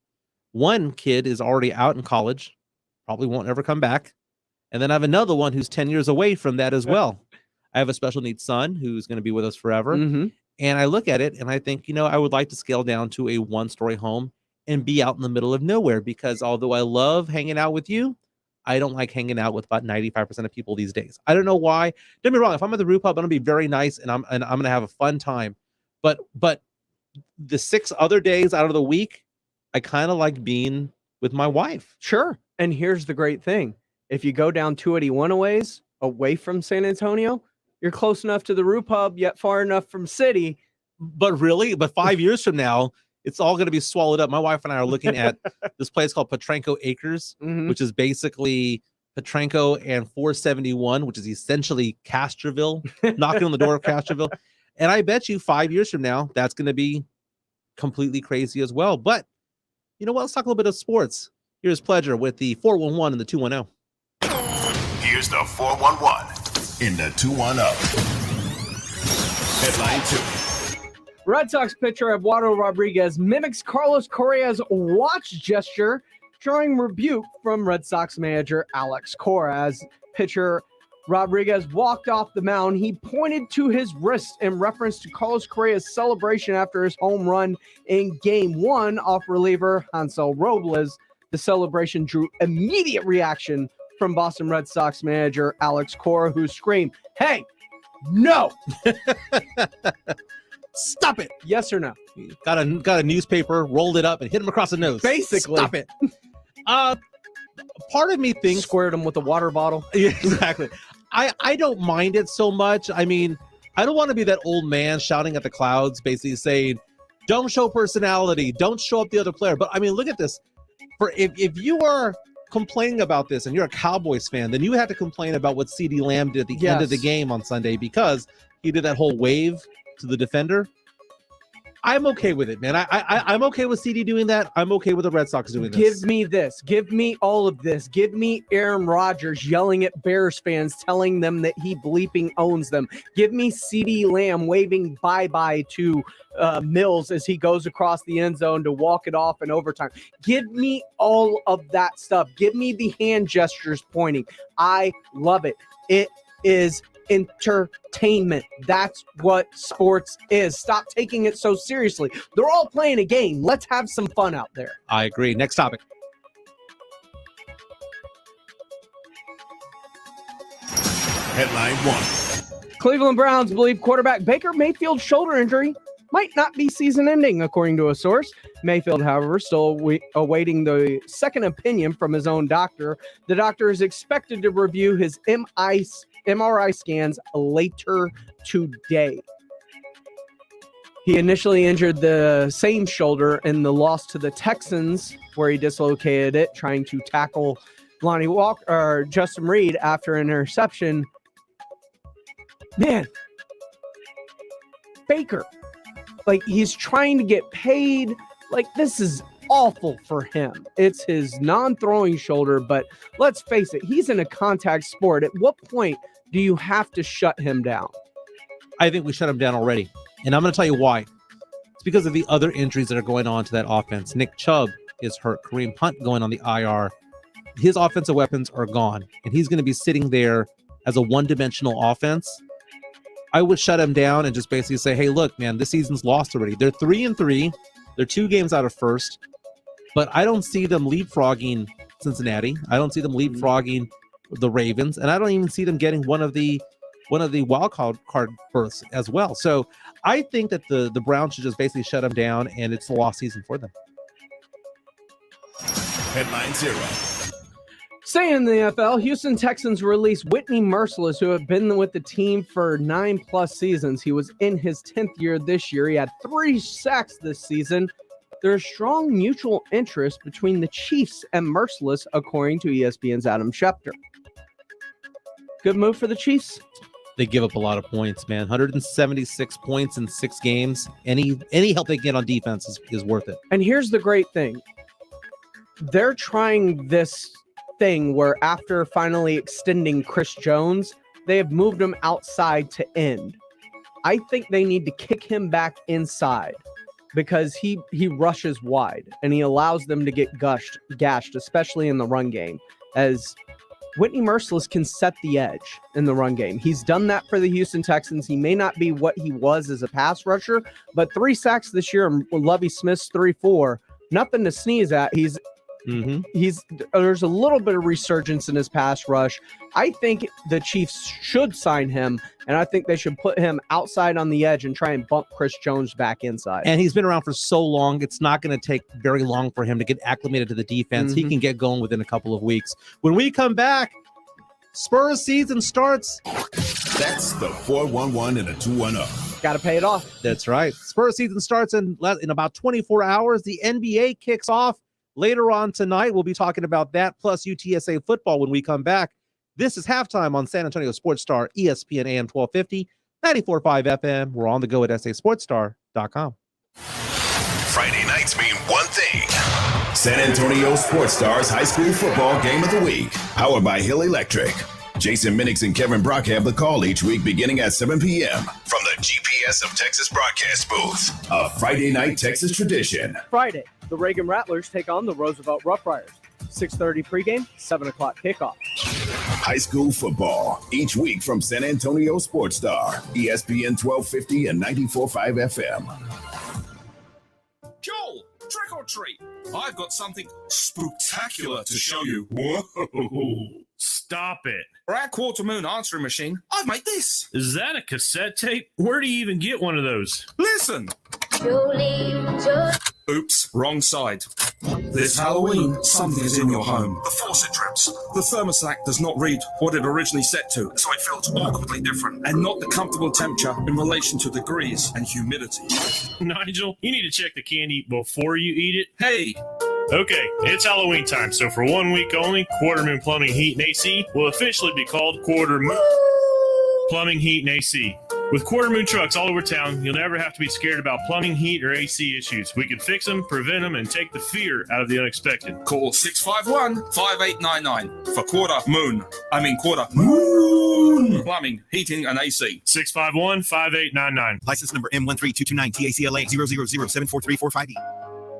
One kid is already out in college, probably won't ever come back. And then I have another one who's 10 years away from that as well. I have a special needs son who's going to be with us forever. Mm-hmm. And I look at it and I think, I would like to scale down to a 1-story home and be out in the middle of nowhere, because although I love hanging out with you, I don't like hanging out with about 95% of people these days. I don't know why. Don't get me wrong. If I'm at the Roo Pub, I'm going to be very nice and I'm going to have a fun time. But the 6 other days out of the week, I kind of like being with my wife. Sure. And here's the great thing. If you go down 281 away from San Antonio, you're close enough to the Roo Pub, yet far enough from city. But 5 years from now, it's all going to be swallowed up. My wife and I are looking at this place called Petranco Acres, which is basically Petranco and 471, which is essentially Castroville, knocking on the door of Castroville. And I bet you 5 years from now, that's going to be completely crazy as well. But you know what? Let's talk a little bit of sports. Here's Pledger with the 411 and the 210. Here's the 411 in the 210. Headline 2. Red Sox pitcher Eduardo Rodriguez mimics Carlos Correa's watch gesture, drawing rebuke from Red Sox manager Alex Cora. As pitcher Rodriguez walked off the mound, he pointed to his wrist in reference to Carlos Correa's celebration after his home run in Game 1 off reliever Hansel Robles. The celebration drew immediate reaction from Boston Red Sox manager Alex Cora, who screamed, "Hey, no!" Stop it. Yes or no? Got a newspaper, rolled it up, and hit him across the nose. Basically. Stop it. Part of me thinks squared him with a water bottle. Yeah, exactly. I don't mind it so much. I mean, I don't want to be that old man shouting at the clouds, basically saying, "Don't show personality, don't show up the other player." But I mean, look at this. For if you are complaining about this and you're a Cowboys fan, then you have to complain about what CeeDee Lamb did at the end of the game on Sunday, because he did that whole wave to the defender. I'm okay with it, man. I'm okay with CD doing that. I'm okay with the Red Sox doing this. Give me this. Give me all of this. Give me Aaron Rodgers yelling at Bears fans, telling them that he bleeping owns them. Give me CeeDee Lamb waving bye-bye to Mills as he goes across the end zone to walk it off in overtime. Give me all of that stuff. Give me the hand gestures pointing. I love it. It is entertainment. That's what sports is. Stop taking it so seriously. They're all playing a game. Let's have some fun out there. I agree. Next topic. Headline 1. Cleveland Browns believe quarterback Baker Mayfield's shoulder injury might not be season-ending, according to a source. Mayfield, however, still awaiting the second opinion from his own doctor. The doctor is expected to review his MRI scans later today. He initially injured the same shoulder in the loss to the Texans, where he dislocated it trying to tackle Lonnie Walker or Justin Reed after an interception. Man, Baker, like, he's trying to get paid. Like, this is awful for him. It's his non-throwing shoulder, but let's face it, he's in a contact sport. At what point do you have to shut him down? I think we shut him down already. And I'm going to tell you why. It's because of the other injuries that are going on to that offense. Nick Chubb is hurt. Kareem Hunt going on the IR. His offensive weapons are gone, and he's going to be sitting there as a one-dimensional offense. I would shut him down and just basically say, hey, look, man, this season's lost already. They're 3-3. They're 2 games out of first. But I don't see them leapfrogging Cincinnati. I don't see them leapfrogging the Ravens, and I don't even see them getting one of the wild card berths as well. So I think that the Browns should just basically shut them down, and it's the lost season for them. Headline 0. Staying in the NFL, Houston Texans released Whitney Mercilus, who had been with the team for 9+ seasons. He was in his 10th year this year. He had 3 sacks this season. There's strong mutual interest between the Chiefs and Mercilus, according to ESPN's Adam Schefter. Good move for the Chiefs. They give up a lot of points, man. 176 points in 6 games. Any help they get on defense is worth it. And here's the great thing. They're trying this thing where after finally extending Chris Jones, they have moved him outside to end. I think they need to kick him back inside because he rushes wide and he allows them to get gashed, especially in the run game, as Whitney Mercilus can set the edge in the run game. He's done that for the Houston Texans. He may not be what he was as a pass rusher, but 3 sacks this year, and Lovie Smith's 3-4, nothing to sneeze at. There's a little bit of resurgence in his pass rush. I think the Chiefs should sign him, and I think they should put him outside on the edge and try and bump Chris Jones back inside. And he's been around for so long, it's not going to take very long for him to get acclimated to the defense. He can get going within a couple of weeks. When we come back, Spurs season starts. That's the 4-1-1 and a 2-1-0. Got to pay it off. That's right. Spurs season starts in about 24 hours. The NBA kicks off later on tonight. We'll be talking about that, plus UTSA football when we come back. This is Halftime on San Antonio Sports Star, ESPN AM 1250, 94.5 FM. We're on the go at sasportstar.com. Friday nights mean one thing. San Antonio Sports Stars High School Football Game of the Week, powered by Hill Electric. Jason Minix and Kevin Brock have the call each week beginning at 7 p.m. from the GPS of Texas broadcast booth. A Friday night Texas tradition. Friday, the Reagan Rattlers take on the Roosevelt Rough Riders. 6:30 pregame, 7 o'clock kickoff. High school football each week from San Antonio Sports Star, ESPN 1250 and 94.5 FM. Joel, trick or treat. I've got something spectacular to show you. Whoa. Stop it. For our quarter moon answering machine, I've made this. Is that a cassette tape? Where do you even get one of those? Listen. Oops, wrong side. This Halloween, something is in your home. The faucet trips. The thermostat does not read what it originally set to, so it feels awkwardly different and not the comfortable temperature in relation to degrees and humidity. Nigel, you need to check the candy before you eat it. Hey! Okay, it's Halloween time, so for 1 week only, Quarter Moon Plumbing, Heat, and AC will officially be called Quarter Moon Plumbing, Heat, and AC. With Quarter Moon trucks all over town, you'll never have to be scared about plumbing, heat, or AC issues. We can fix them, prevent them, and take the fear out of the unexpected. Call 651-5899 for Quarter Moon Plumbing, Heating, and AC. 651-5899. License number M13229 TACLA 0074345E.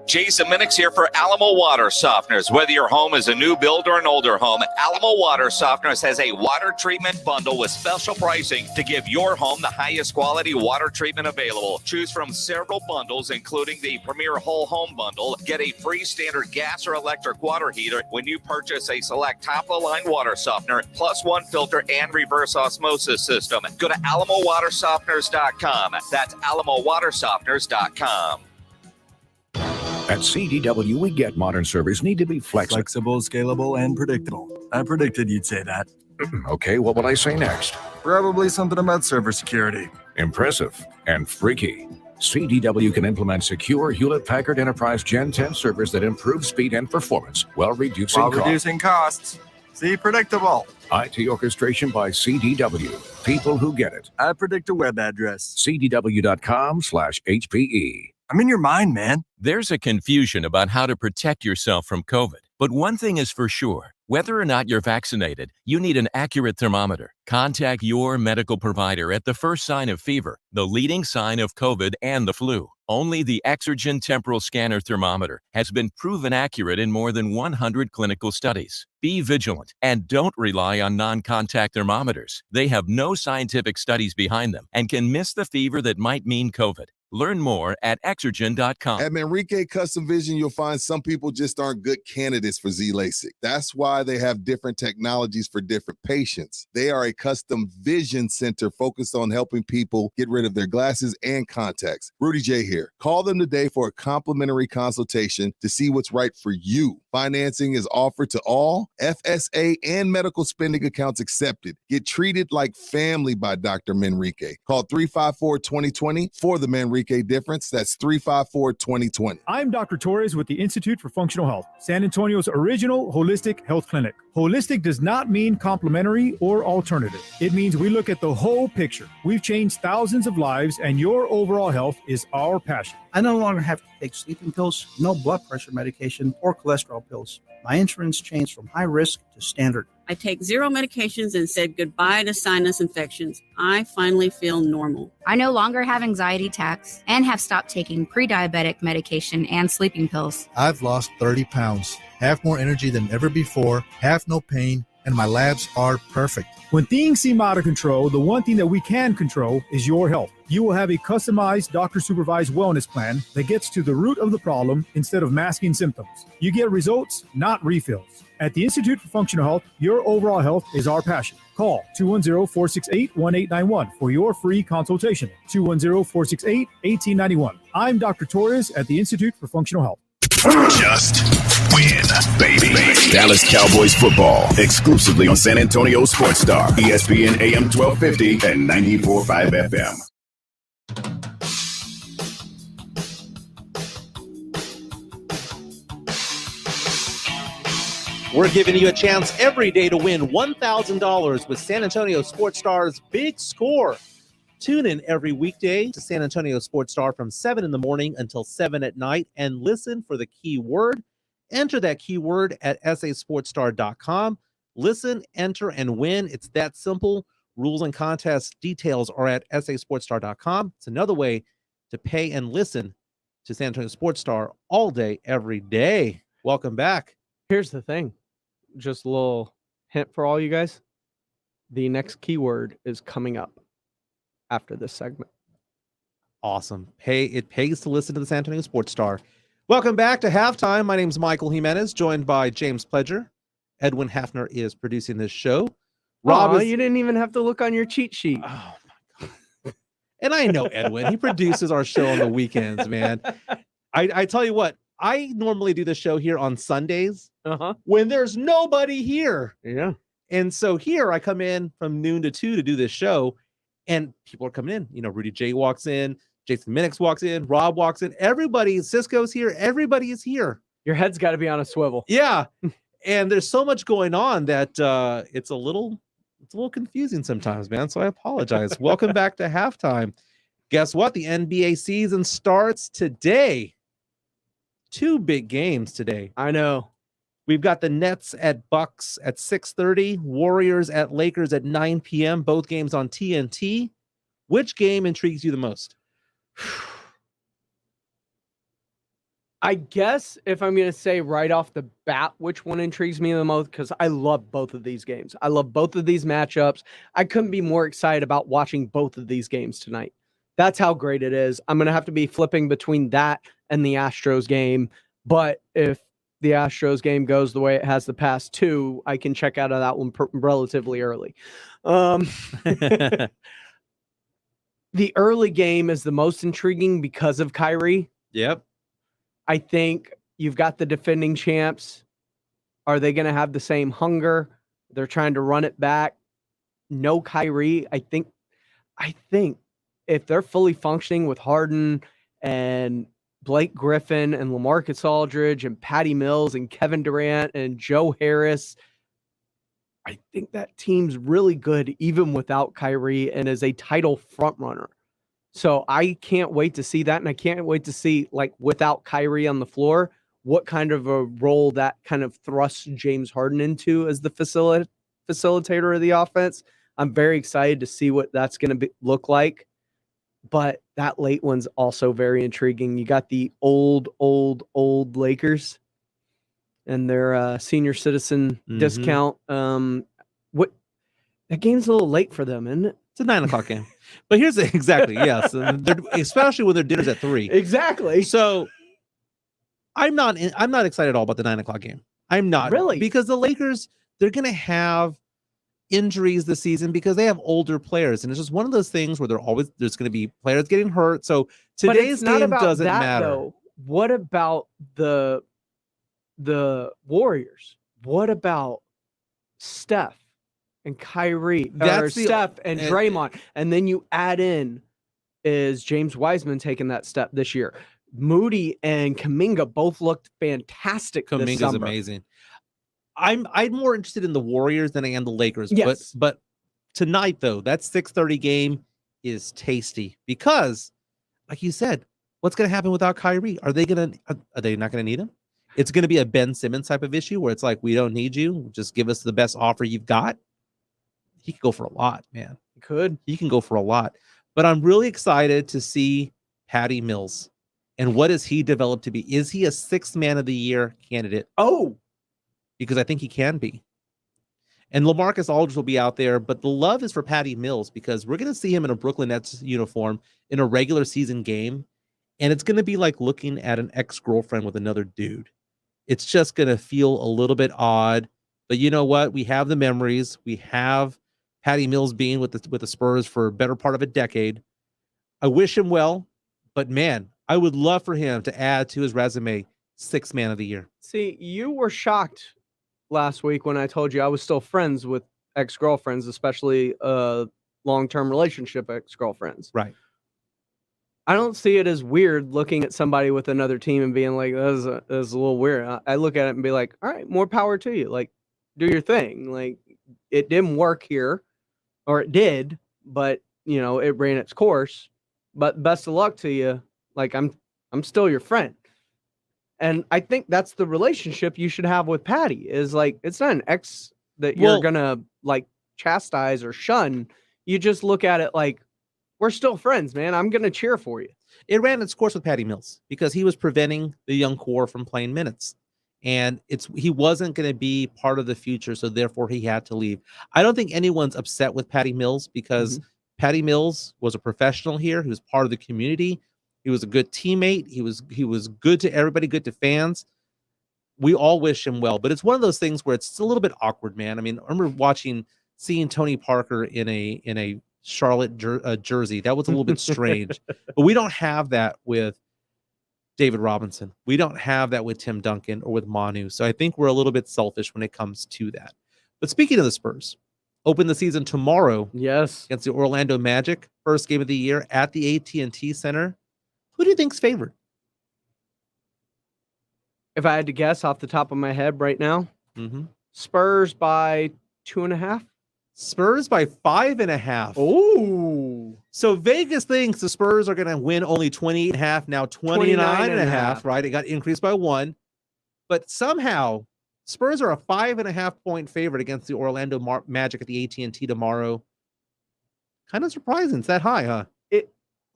Jason Minix here for Alamo Water Softeners. Whether your home is a new build or an older home, Alamo Water Softeners has a water treatment bundle with special pricing to give your home the highest quality water treatment available. Choose from several bundles, including the Premier Whole Home Bundle. Get a free standard gas or electric water heater when you purchase a select top-of-the-line water softener, plus 1 filter and reverse osmosis system. Go to AlamoWaterSofteners.com. That's AlamoWaterSofteners.com. At CDW, we get modern servers need to be flexible, scalable, and predictable. I predicted you'd say that. Okay, what will I say next? Probably something about server security. Impressive and freaky. CDW can implement secure Hewlett-Packard Enterprise Gen 10 servers that improve speed and performance while reducing costs. See, predictable. IT orchestration by CDW. People who get it. I predict a web address. CDW.com/HPE. I'm in your mind, man. There's a confusion about how to protect yourself from COVID. But one thing is for sure, whether or not you're vaccinated, you need an accurate thermometer. Contact your medical provider at the first sign of fever, the leading sign of COVID and the flu. Only the Exergen Temporal Scanner Thermometer has been proven accurate in more than 100 clinical studies. Be vigilant and don't rely on non-contact thermometers. They have no scientific studies behind them and can miss the fever that might mean COVID. Learn more at Exergen.com. At Manrique Custom Vision, you'll find some people just aren't good candidates for Z-LASIK. That's why they have different technologies for different patients. They are a custom vision center focused on helping people get rid of their glasses and contacts. Rudy J here. Call them today for a complimentary consultation to see what's right for you. Financing is offered to all FSA and medical spending accounts accepted. Get treated like family by Dr. Manrique. Call 354-2020 for the Manrique difference. That's 354-2020. I'm Dr. Torres with the Institute for Functional Health, San Antonio's original holistic health clinic. Holistic does not mean complementary or alternative. It means we look at the whole picture. We've changed thousands of lives, and your overall health is our passion. I no longer have to take sleeping pills, no blood pressure medication, or cholesterol pills. My insurance changed from high risk to standard. I take 0 medications and said goodbye to sinus infections. I finally feel normal. I no longer have anxiety attacks and have stopped taking pre-diabetic medication and sleeping pills. I've lost 30 pounds, have more energy than ever before, have no pain, and my labs are perfect. When things seem out of control, the one thing that we can control is your health. You will have a customized doctor-supervised wellness plan that gets to the root of the problem instead of masking symptoms. You get results, not refills. At the Institute for Functional Health, your overall health is our passion. Call 210-468-1891 for your free consultation. 210-468-1891. I'm Dr. Torres at the Institute for Functional Health. Just win, baby. Dallas Cowboys football exclusively on San Antonio Sports Star, ESPN AM 1250 and 94.5 FM. We're giving you a chance every day to win $1,000 with San Antonio Sports Star's Big Score. Tune in every weekday to San Antonio Sports Star from 7 in the morning until 7 at night and listen for the keyword. Enter that keyword at sasportstar.com. Listen, enter, and win. It's that simple. Rules and contest details are at sasportstar.com. It's another way to pay and listen to San Antonio Sports Star all day, every day. Welcome back. Here's the thing. Just a little hint for all you guys. The next keyword is coming up after this segment. Awesome. It pays to listen to the San Antonio Sports Star. Welcome back to halftime. My name is Michael Jimenez, joined by James Pledger Edwin Hafner is producing this show. Rob, you didn't even have to look on your cheat sheet. Oh my God. And I know Edwin. He produces our show on the weekends, man. I tell you what, I normally do the show here on Sundays when there's nobody here. Yeah. And so here I come in from noon to 2 to do this show, and people are coming in. You know, Rudy J walks in, Jason Minix walks in, Rob walks in, everybody, Cisco's here, everybody is here. Your head's got to be on a swivel. Yeah. And there's so much going on that it's a little confusing sometimes, man. So I apologize. Welcome back to Halftime. Guess what? The NBA season starts today. 2 big games today. I know. We've got the Nets at Bucks at 6:30, Warriors at Lakers at 9 p.m., both games on TNT. Which game intrigues you the most? I guess if I'm going to say right off the bat which one intrigues me the most, because I love both of these games. I love both of these matchups. I couldn't be more excited about watching both of these games tonight. That's how great it is. I'm going to have to be flipping between that and the Astros game. But if the Astros game goes the way it has the past 2, I can check out of that one relatively early. The early game is the most intriguing because of Kyrie. Yep. I think you've got the defending champs. Are they going to have the same hunger? They're trying to run it back. No Kyrie. I think if they're fully functioning with Harden and Blake Griffin and LaMarcus Aldridge and Patty Mills and Kevin Durant and Joe Harris, I think that team's really good even without Kyrie and is a title frontrunner. So I can't wait to see that, and I can't wait to see, like, without Kyrie on the floor, what kind of a role that kind of thrusts James Harden into as the facilitator of the offense. I'm very excited to see what that's going to look like. But that late one's also very intriguing. You got the old Lakers and their senior citizen discount. That game's a little late for them, isn't it? It's a 9 o'clock game. But here's exactly, yes. Especially when their dinner's at 3. Exactly. So I'm not excited at all about the 9 o'clock game. I'm not. Really? Because the Lakers, they're going to have injuries this season because they have older players. And it's just one of those things where there's going to be players getting hurt. So today's game doesn't matter. Though. What about the Warriors? What about Steph and Kyrie? Steph and Draymond. And then you add in, is James Wiseman taking that step this year? Moody and Kuminga both looked fantastic this summer. Kuminga's amazing. I'm more interested in the Warriors than I am the Lakers. Yes. But tonight, though, that 6:30 game is tasty because, like you said, what's going to happen without Kyrie? Are they not going to need him? It's going to be a Ben Simmons type of issue where it's like, we don't need you. Just give us the best offer you've got. He could go for a lot, man. He can go for a lot. But I'm really excited to see Patty Mills. And what has he developed to be? Is he a 6th man of the year candidate? Oh, because I think he can be. And LaMarcus Aldridge will be out there, but the love is for Patty Mills because we're going to see him in a Brooklyn Nets uniform in a regular season game, and it's going to be like looking at an ex-girlfriend with another dude. It's just going to feel a little bit odd, but you know what? We have the memories. We have Patty Mills being with the Spurs for a better part of a decade. I wish him well, but man, I would love for him to add to his resume 6th man of the year. See, you were shocked last week when I told you I was still friends with ex-girlfriends, especially long-term relationship ex-girlfriends. Right. I don't see it as weird looking at somebody with another team and being like, that is a little weird. I look at it and be like, all right, more power to you. Like, do your thing. Like, it didn't work here, or it did, but, you know, it ran its course. But best of luck to you. Like, I'm still your friend. And I think that's the relationship you should have with Patty is like, it's not an ex that you're going to like chastise or shun. You just look at it like, we're still friends, man. I'm going to cheer for you. It ran its course with Patty Mills because he was preventing the young core from playing minutes. And he wasn't going to be part of the future. So therefore he had to leave. I don't think anyone's upset with Patty Mills because Patty Mills was a professional here. He was part of the community. He was a good teammate. He was good to everybody, good to fans. we all wish him well, but it's one of those things where it's a little bit awkward, man. I mean, I remember seeing Tony Parker in a Charlotte jersey. That was a little bit strange, but we don't have that with David Robinson. We don't have that with Tim Duncan or with Manu. So I think we're a little bit selfish when it comes to that. But speaking of the Spurs, open the season tomorrow. Yes, against the Orlando Magic, first game of the year at the AT&T Center. Who do you think's favored? If I had to guess off the top of my head right now, Spurs by 2.5. Spurs by 5.5. Oh, so Vegas thinks the Spurs are going to win only 28.5, now 29.5, right? It got increased by 1, but somehow Spurs are a 5.5 point favorite against the Orlando Magic at the AT&T tomorrow. Kind of surprising. It's that high, huh? A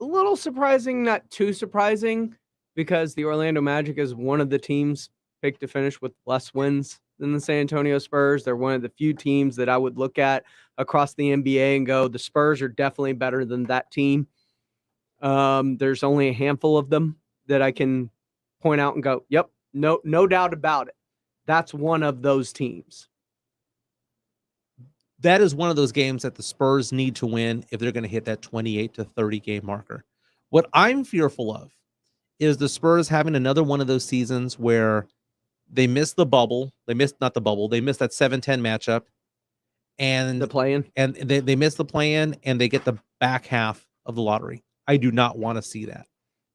little surprising, not too surprising, because the Orlando Magic is one of the teams picked to finish with less wins than the San Antonio Spurs. They're one of the few teams that I would look at across the NBA and go, the Spurs are definitely better than that team. There's only a handful of them that I can point out and go, yep, no doubt about it. That's one of those teams. That is one of those games that the Spurs need to win if they're going to hit that 28 to 30 game marker. What I'm fearful of is the Spurs having another one of those seasons where they missed the bubble. They missed that 7-10 matchup. And the play-in. And they miss the play-in and they get the back half of the lottery. I do not want to see that.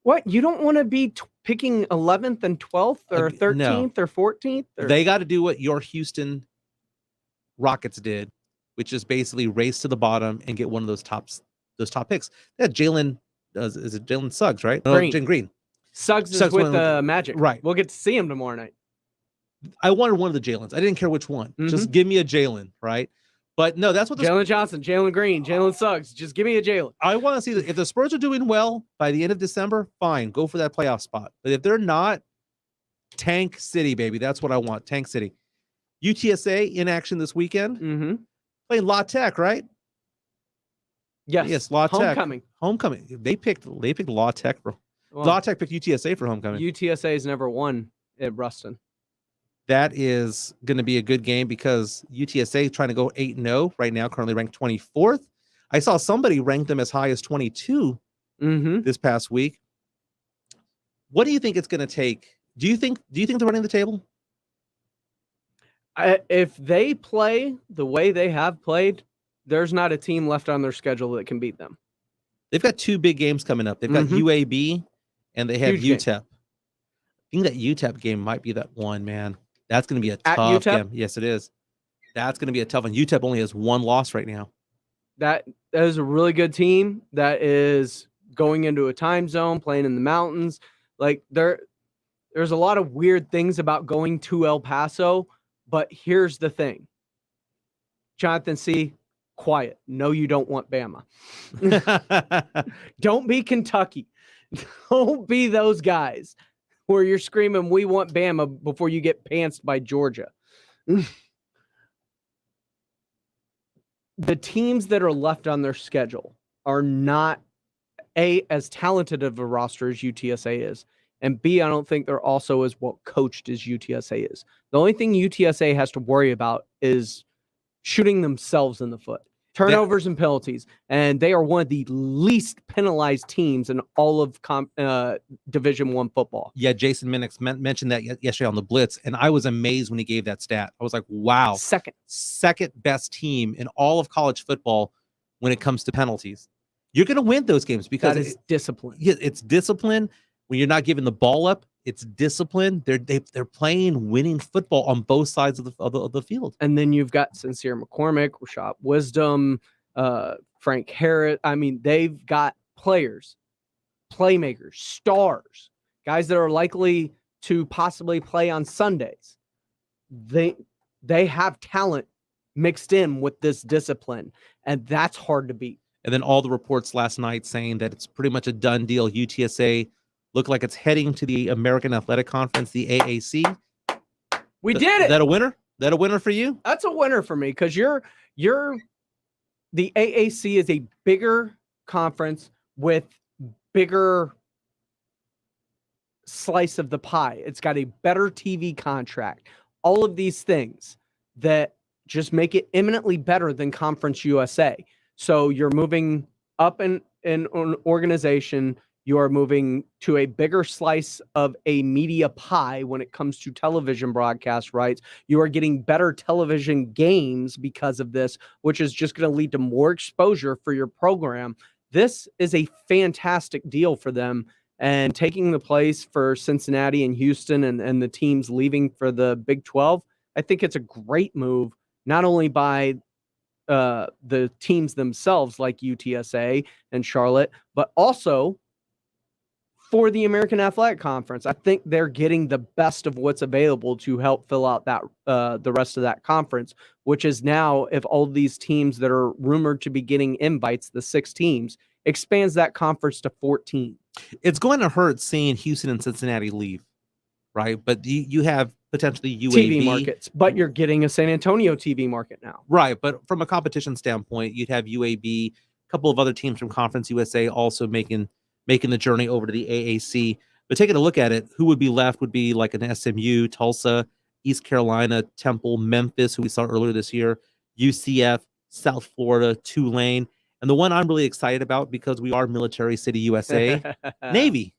What? You don't want to be picking 11th and 12th or 13th or 14th? Or... They got to do what your Houston Rockets did, which is basically race to the bottom and get one of those top picks. That Jalen is it Jalen Suggs, right? Green. No, Jalen Green. Suggs is with the Magic. Right. We'll get to see him tomorrow night. I wanted one of the Jalens. I didn't care which one. Just give me a Jalen, right? But no, that's what Jalen Johnson, Jalen Green, Jalen Suggs. Just give me a Jalen. I want to see that if the Spurs are doing well by the end of December, fine, go for that playoff spot. But if they're not, Tank City, baby. That's what I want. Tank City. UTSA in action this weekend. Playing La Tech, right? Yes, La Tech. Homecoming. They picked La Tech La Tech picked UTSA for homecoming. UTSA has never won at Ruston. That is going to be a good game because UTSA trying to go 8-0 right now, currently ranked 24th. I saw somebody rank them as high as 22 this past week. What do you think it's going to take? Do you think they're running the table? If they play the way they have played, there's not a team left on their schedule that can beat them. They've got 2 big games coming up. They've got UAB and they have Huge UTEP. I think that UTEP game might be that one, man. That's going to be a tough game. Yes, it is. That's going to be a tough one. UTEP only has 1 loss right now. That is a really good team that is going into a time zone, playing in the mountains. Like there's a lot of weird things about going to El Paso, but here's the thing. Jonathan C., quiet. No, you don't want Bama. Don't be Kentucky. Don't be those guys where you're screaming, we want Bama before you get pantsed by Georgia. The teams that are left on their schedule are not as talented of a roster as UTSA is. And B, I don't think they're also as well coached as UTSA is. The only thing UTSA has to worry about is shooting themselves in the foot. Turnovers and penalties. And they are one of the least penalized teams in all of Division I football. Yeah, Jason Minix mentioned that yesterday on the Blitz, and I was amazed when he gave that stat. I was like, wow. Second best team in all of college football when it comes to penalties. You're going to win those games because that is discipline. Yeah, it's discipline. When you're not giving the ball up, it's discipline. They're playing winning football on both sides of the field. And then you've got Sincere McCormick, Rashad Wisdom, Frank Harris. I mean, they've got players, playmakers, stars, guys that are likely to possibly play on Sundays. They have talent mixed in with this discipline, and that's hard to beat. And then all the reports last night saying that it's pretty much a done deal. UTSA look like it's heading to the American Athletic Conference, the AAC. We did it. That a winner? That a winner for you? That's a winner for me because the AAC is a bigger conference with bigger slice of the pie. It's got a better TV contract. All of these things that just make it eminently better than Conference USA. So you're moving up in an organization. You are moving to a bigger slice of a media pie when it comes to television broadcast rights. You are getting better television games because of this, which is just going to lead to more exposure for your program. This is a fantastic deal for them, and taking the place for Cincinnati and Houston and the teams leaving for the Big 12. I think it's a great move, not only by the teams themselves like UTSA and Charlotte, but also for the American Athletic Conference. I think they're getting the best of what's available to help fill out that the rest of that conference, which is now, if all these teams that are rumored to be getting invites, the 6 teams, expands that conference to 14. It's going to hurt seeing Houston and Cincinnati leave, right? But you have potentially UAB TV markets, but you're getting a San Antonio TV market now. Right, but from a competition standpoint, you'd have UAB, a couple of other teams from Conference USA also making the journey over to the AAC. But taking a look at it, who would be left would be like an SMU, Tulsa, East Carolina, Temple, Memphis, who we saw earlier this year, UCF, South Florida, Tulane, and the one I'm really excited about because we are Military City USA, Navy.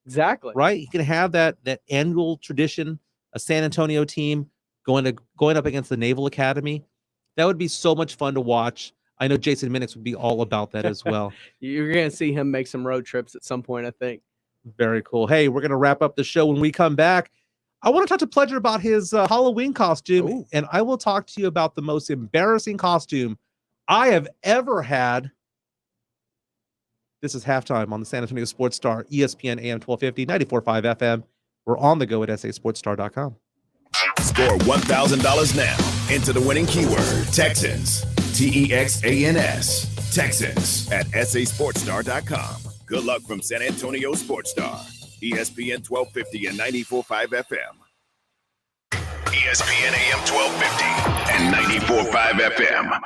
Exactly. Right? You can have that annual tradition, a San Antonio team going up against the Naval Academy. That would be so much fun to watch. I know Jason Minix would be all about that as well. You're going to see him make some road trips at some point, I think. Very cool. Hey, we're going to wrap up the show. When we come back, I want to talk to Pledger about his Halloween costume. Ooh. And I will talk to you about the most embarrassing costume I have ever had. This is halftime on the San Antonio Sports Star, ESPN AM 1250, 94.5 FM. We're on the go at sasportstar.com. Score $1,000 now. Enter the winning keyword, Texans. TEXANS. Texans at sasportstar.com. Good luck from San Antonio Sports Star. ESPN 1250 and 94.5 FM. ESPN AM 1250 and 94.5 FM.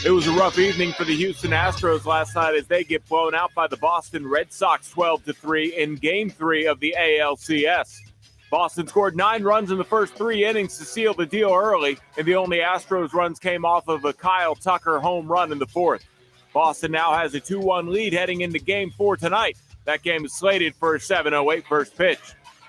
It was a rough evening for the Houston Astros last night as they get blown out by the Boston Red Sox 12-3 in Game 3 of the ALCS. Boston scored 9 runs in the first 3 innings to seal the deal early, and the only Astros runs came off of a Kyle Tucker home run in the 4th. Boston now has a 2-1 lead heading into Game 4 tonight. That game is slated for a 7:08 first pitch.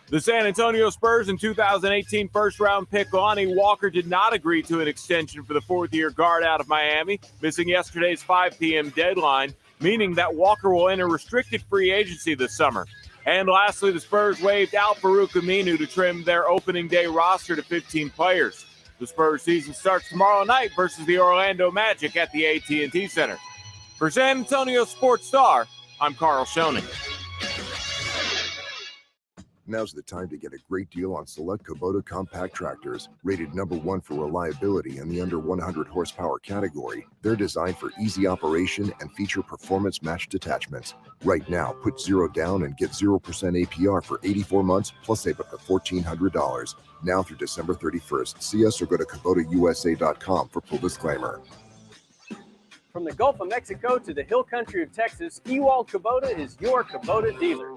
The San Antonio Spurs and 2018 first-round pick Lonnie Walker did not agree to an extension for the 4th-year guard out of Miami, missing yesterday's 5 p.m. deadline, meaning that Walker will enter restricted free agency this summer. And lastly, the Spurs waived Al-Farouq Aminu to trim their opening day roster to 15 players. The Spurs season starts tomorrow night versus the Orlando Magic at the AT&T Center. For San Antonio Sports Star, I'm Carl Schoening. Now's the time to get a great deal on select Kubota compact tractors. Rated #1 for reliability in the under 100 horsepower category, they're designed for easy operation and feature performance-matched attachments. Right now, put 0 down and get 0% APR for 84 months, plus save up to $1,400. Now through December 31st. See us or go to KubotaUSA.com for full disclaimer. From the Gulf of Mexico to the hill country of Texas, Ewald Kubota is your Kubota dealer.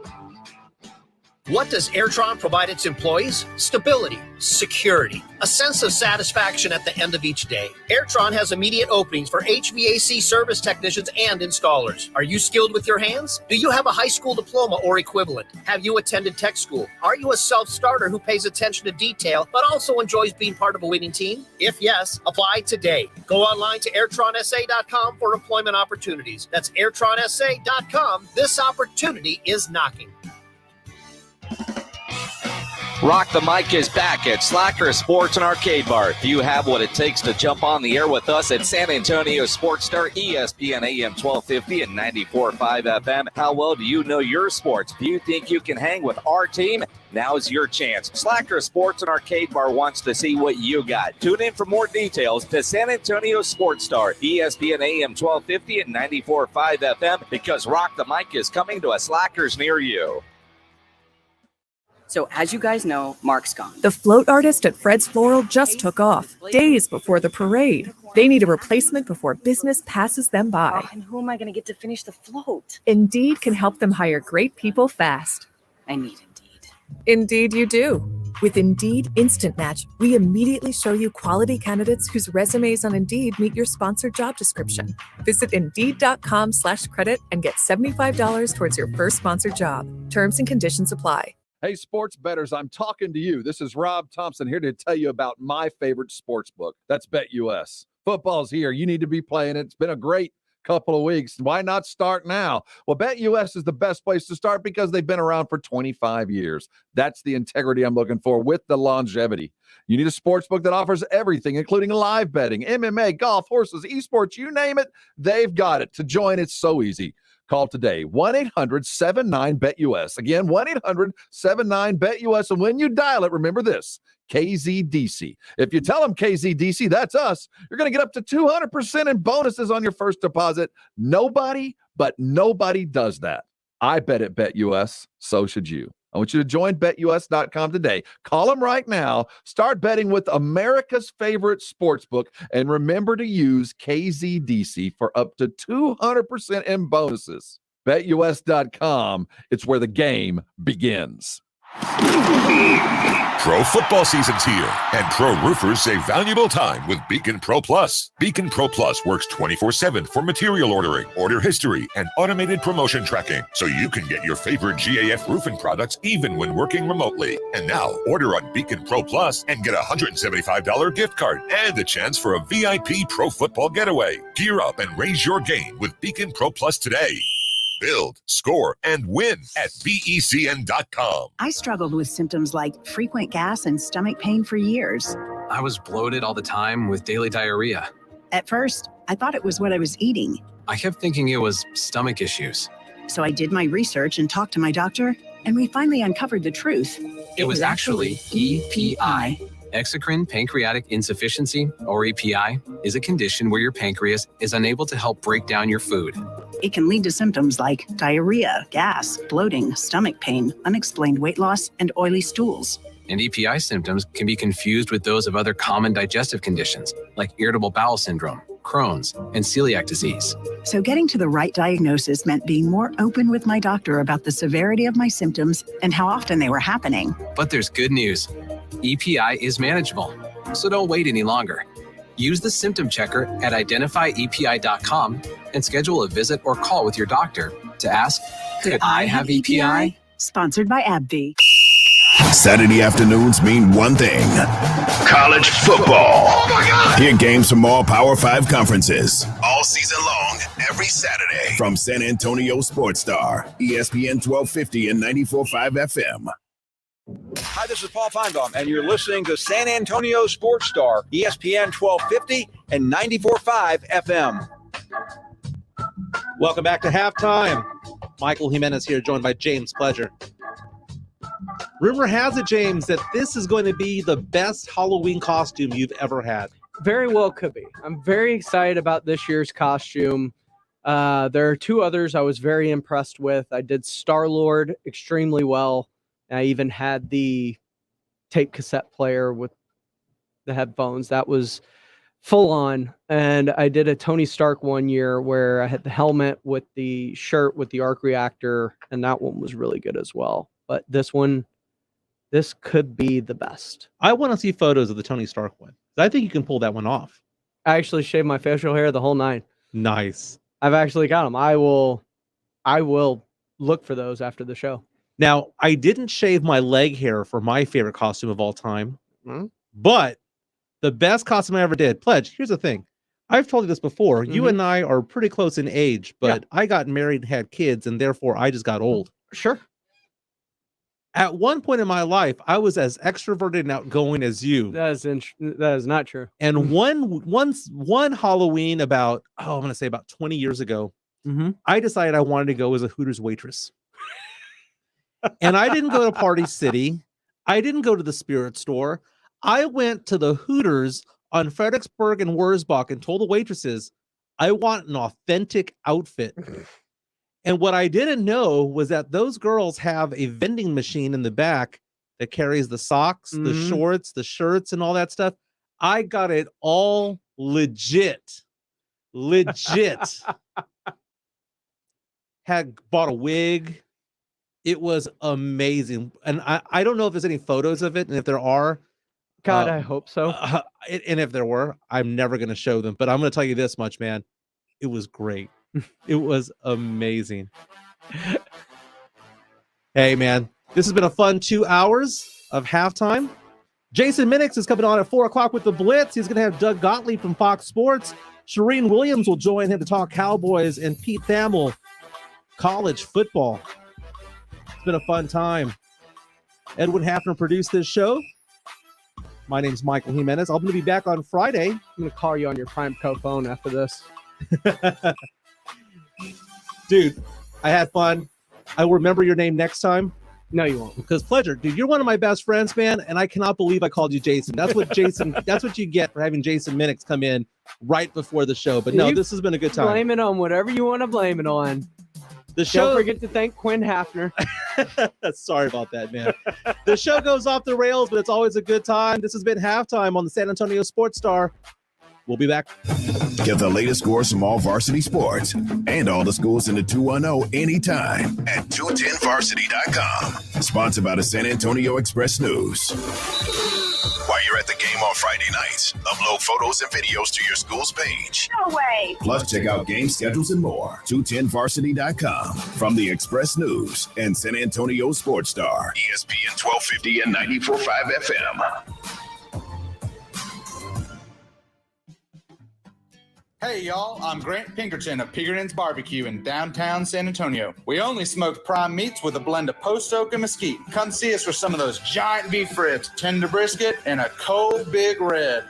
What does Airtron provide its employees? Stability, security, a sense of satisfaction at the end of each day. Airtron has immediate openings for HVAC service technicians and installers. Are you skilled with your hands? Do you have a high school diploma or equivalent? Have you attended tech school? Are you a self-starter who pays attention to detail but also enjoys being part of a winning team? If yes, apply today. Go online to airtronsa.com for employment opportunities. That's airtronsa.com. This opportunity is knocking. Rock the Mic is back at Slacker Sports and Arcade Bar. Do you have what it takes to jump on the air with us at San Antonio Sports Star, ESPN AM 1250 and 94.5 FM? How well do you know your sports? Do you think you can hang with our team? Now's your chance. Slacker Sports and Arcade Bar wants to see what you got. Tune in for more details to San Antonio Sports Star, ESPN AM 1250 and 94.5 FM, because Rock the Mic is coming to a Slackers near you. So as you guys know, Mark's gone. The float artist at Fred's Floral just took off, days before the parade. They need a replacement before business passes them by. And who am I going to get to finish the float? Indeed can help them hire great people fast. I need Indeed. Indeed you do. With Indeed Instant Match, we immediately show you quality candidates whose resumes on Indeed meet your sponsored job description. Visit Indeed.com/credit and get $75 towards your first sponsored job. Terms and conditions apply. Hey, sports bettors, I'm talking to you. This is Rob Thompson here to tell you about my favorite sports book. That's BetUS. Football's here. You need to be playing it. It's been a great couple of weeks. Why not start now? Well, BetUS is the best place to start because they've been around for 25 years. That's the integrity I'm looking for with the longevity. You need a sports book that offers everything, including live betting, MMA, golf, horses, esports, you name it, they've got it. To join, it's so easy. Call today, 1-800-79-BET-US. Again, 1-800-79-BET-US. And when you dial it, remember this, KZDC. If you tell them KZDC, that's us, you're going to get up to 200% in bonuses on your first deposit. Nobody does that. I bet at BetUS, so should you. I want you to join BetUS.com today. Call them right now. Start betting with America's favorite sportsbook. And remember to use KZDC for up to 200% in bonuses. BetUS.com. It's where the game begins. Pro football season's here, and pro roofers save valuable time with Beacon Pro Plus. Beacon Pro Plus works 24/7 for material ordering, order history, and automated promotion tracking, so you can get your favorite GAF roofing products even when working remotely. And now, order on Beacon Pro Plus and get a $175 gift card and a chance for a VIP pro football getaway. Gear up and raise your game with Beacon Pro Plus today. Build, score, and win at BECN.com. I struggled with symptoms like frequent gas and stomach pain for years. I was bloated all the time with daily diarrhea. At first, I thought it was what I was eating. I kept thinking it was stomach issues. So I did my research and talked to my doctor, and we finally uncovered the truth. It was actually EPI. Exocrine pancreatic insufficiency, or EPI, is a condition where your pancreas is unable to help break down your food. It can lead to symptoms like diarrhea, gas, bloating, stomach pain, unexplained weight loss, and oily stools. And EPI symptoms can be confused with those of other common digestive conditions, like irritable bowel syndrome, Crohn's, and celiac disease. So getting to the right diagnosis meant being more open with my doctor about the severity of my symptoms and how often they were happening. But there's good news. EPI is manageable, so don't wait any longer. Use the symptom checker at identifyepi.com and schedule a visit or call with your doctor to ask, could I have EPI? Sponsored by AbbVie. Saturday afternoons mean one thing: college football. Oh my God! Hear games from all Power 5 conferences all season long, every Saturday from San Antonio Sports Star, ESPN 1250 and 94.5 FM. Hi, this is Paul Feinbaum, and you're listening to San Antonio Sports Star, ESPN 1250 and 94.5 FM. Welcome back to halftime. Michael Jimenez here, joined by James Pledger. Rumor has it, James, that this is going to be the best Halloween costume you've ever had. Very well could be. I'm very excited about this year's costume. There are two others I was very impressed with. I did Star-Lord extremely well. I even had the tape cassette player with the headphones. That was full on. And I did a Tony Stark one year where I had the helmet with the shirt with the arc reactor, and that one was really good as well. But this one, this could be the best. I want to see photos of the Tony Stark one. I think you can pull that one off. I actually shaved my facial hair, the whole nine. Nice. I've actually got them. I will look for those after the show. Now, I didn't shave my leg hair for my favorite costume of all time, but the best costume I ever did. Pledge, here's the thing. I've told you this before. You and I are pretty close in age, but I got married and had kids, and therefore I just got old. Sure. At one point in my life, I was as extroverted and outgoing as you. That is not true. And one Halloween about, I'm going to say about 20 years ago, I decided I wanted to go as a Hooters waitress. And I didn't go to Party City. I didn't go to the Spirit Store. I went to the Hooters on Fredericksburg and Wurzbach and told the waitresses, I want an authentic outfit. And what I didn't know was that those girls have a vending machine in the back that carries the socks, the shorts, the shirts, and all that stuff. I got it all legit. Had bought a wig. It was amazing. And I don't know if there's any photos of it. And if there are, God, I hope so. And if there were, I'm never going to show them. But I'm going to tell you this much, man. It was great. It was amazing. Hey, man, this has been a fun 2 hours of halftime. Jason Minix is coming on at 4 o'clock with the Blitz. He's going to have Doug Gottlieb from Fox Sports. Shireen Williams will join him to talk Cowboys, and Pete Thamel, college football. It's been a fun time. Edwin Hafner produced this show. My name's Michael Jimenez. I'm going to be back on Friday. I'm going to call you on your Primeco phone after this. Dude, I had fun. I will remember your name next time. No, you won't. Because pleasure, dude. You're one of my best friends, man, and I cannot believe I called you Jason. That's what that's what you get for having Jason Minix come in right before the show. But no, this has been a good time. Blame it on whatever you want to blame it on. The show. Don't forget to thank Quinn Hafner. Sorry about that, man. The show goes off the rails, but it's always a good time. This has been Halftime on the San Antonio Sports Star. We'll be back. Get the latest scores from all varsity sports and all the schools in the 210 anytime at 210varsity.com. Sponsored by the San Antonio Express News. While you're at the game on Friday nights, upload photos and videos to your school's page. No way. Plus, check out game schedules and more. 210varsity.com. From the Express News and San Antonio Sports Star. ESPN 1250 and 94.5 FM. Hey y'all, I'm Grant Pinkerton of Pinkerton's Barbecue in downtown San Antonio. We only smoke prime meats with a blend of post oak and mesquite. Come see us for some of those giant beef ribs, tender brisket, and a cold big red.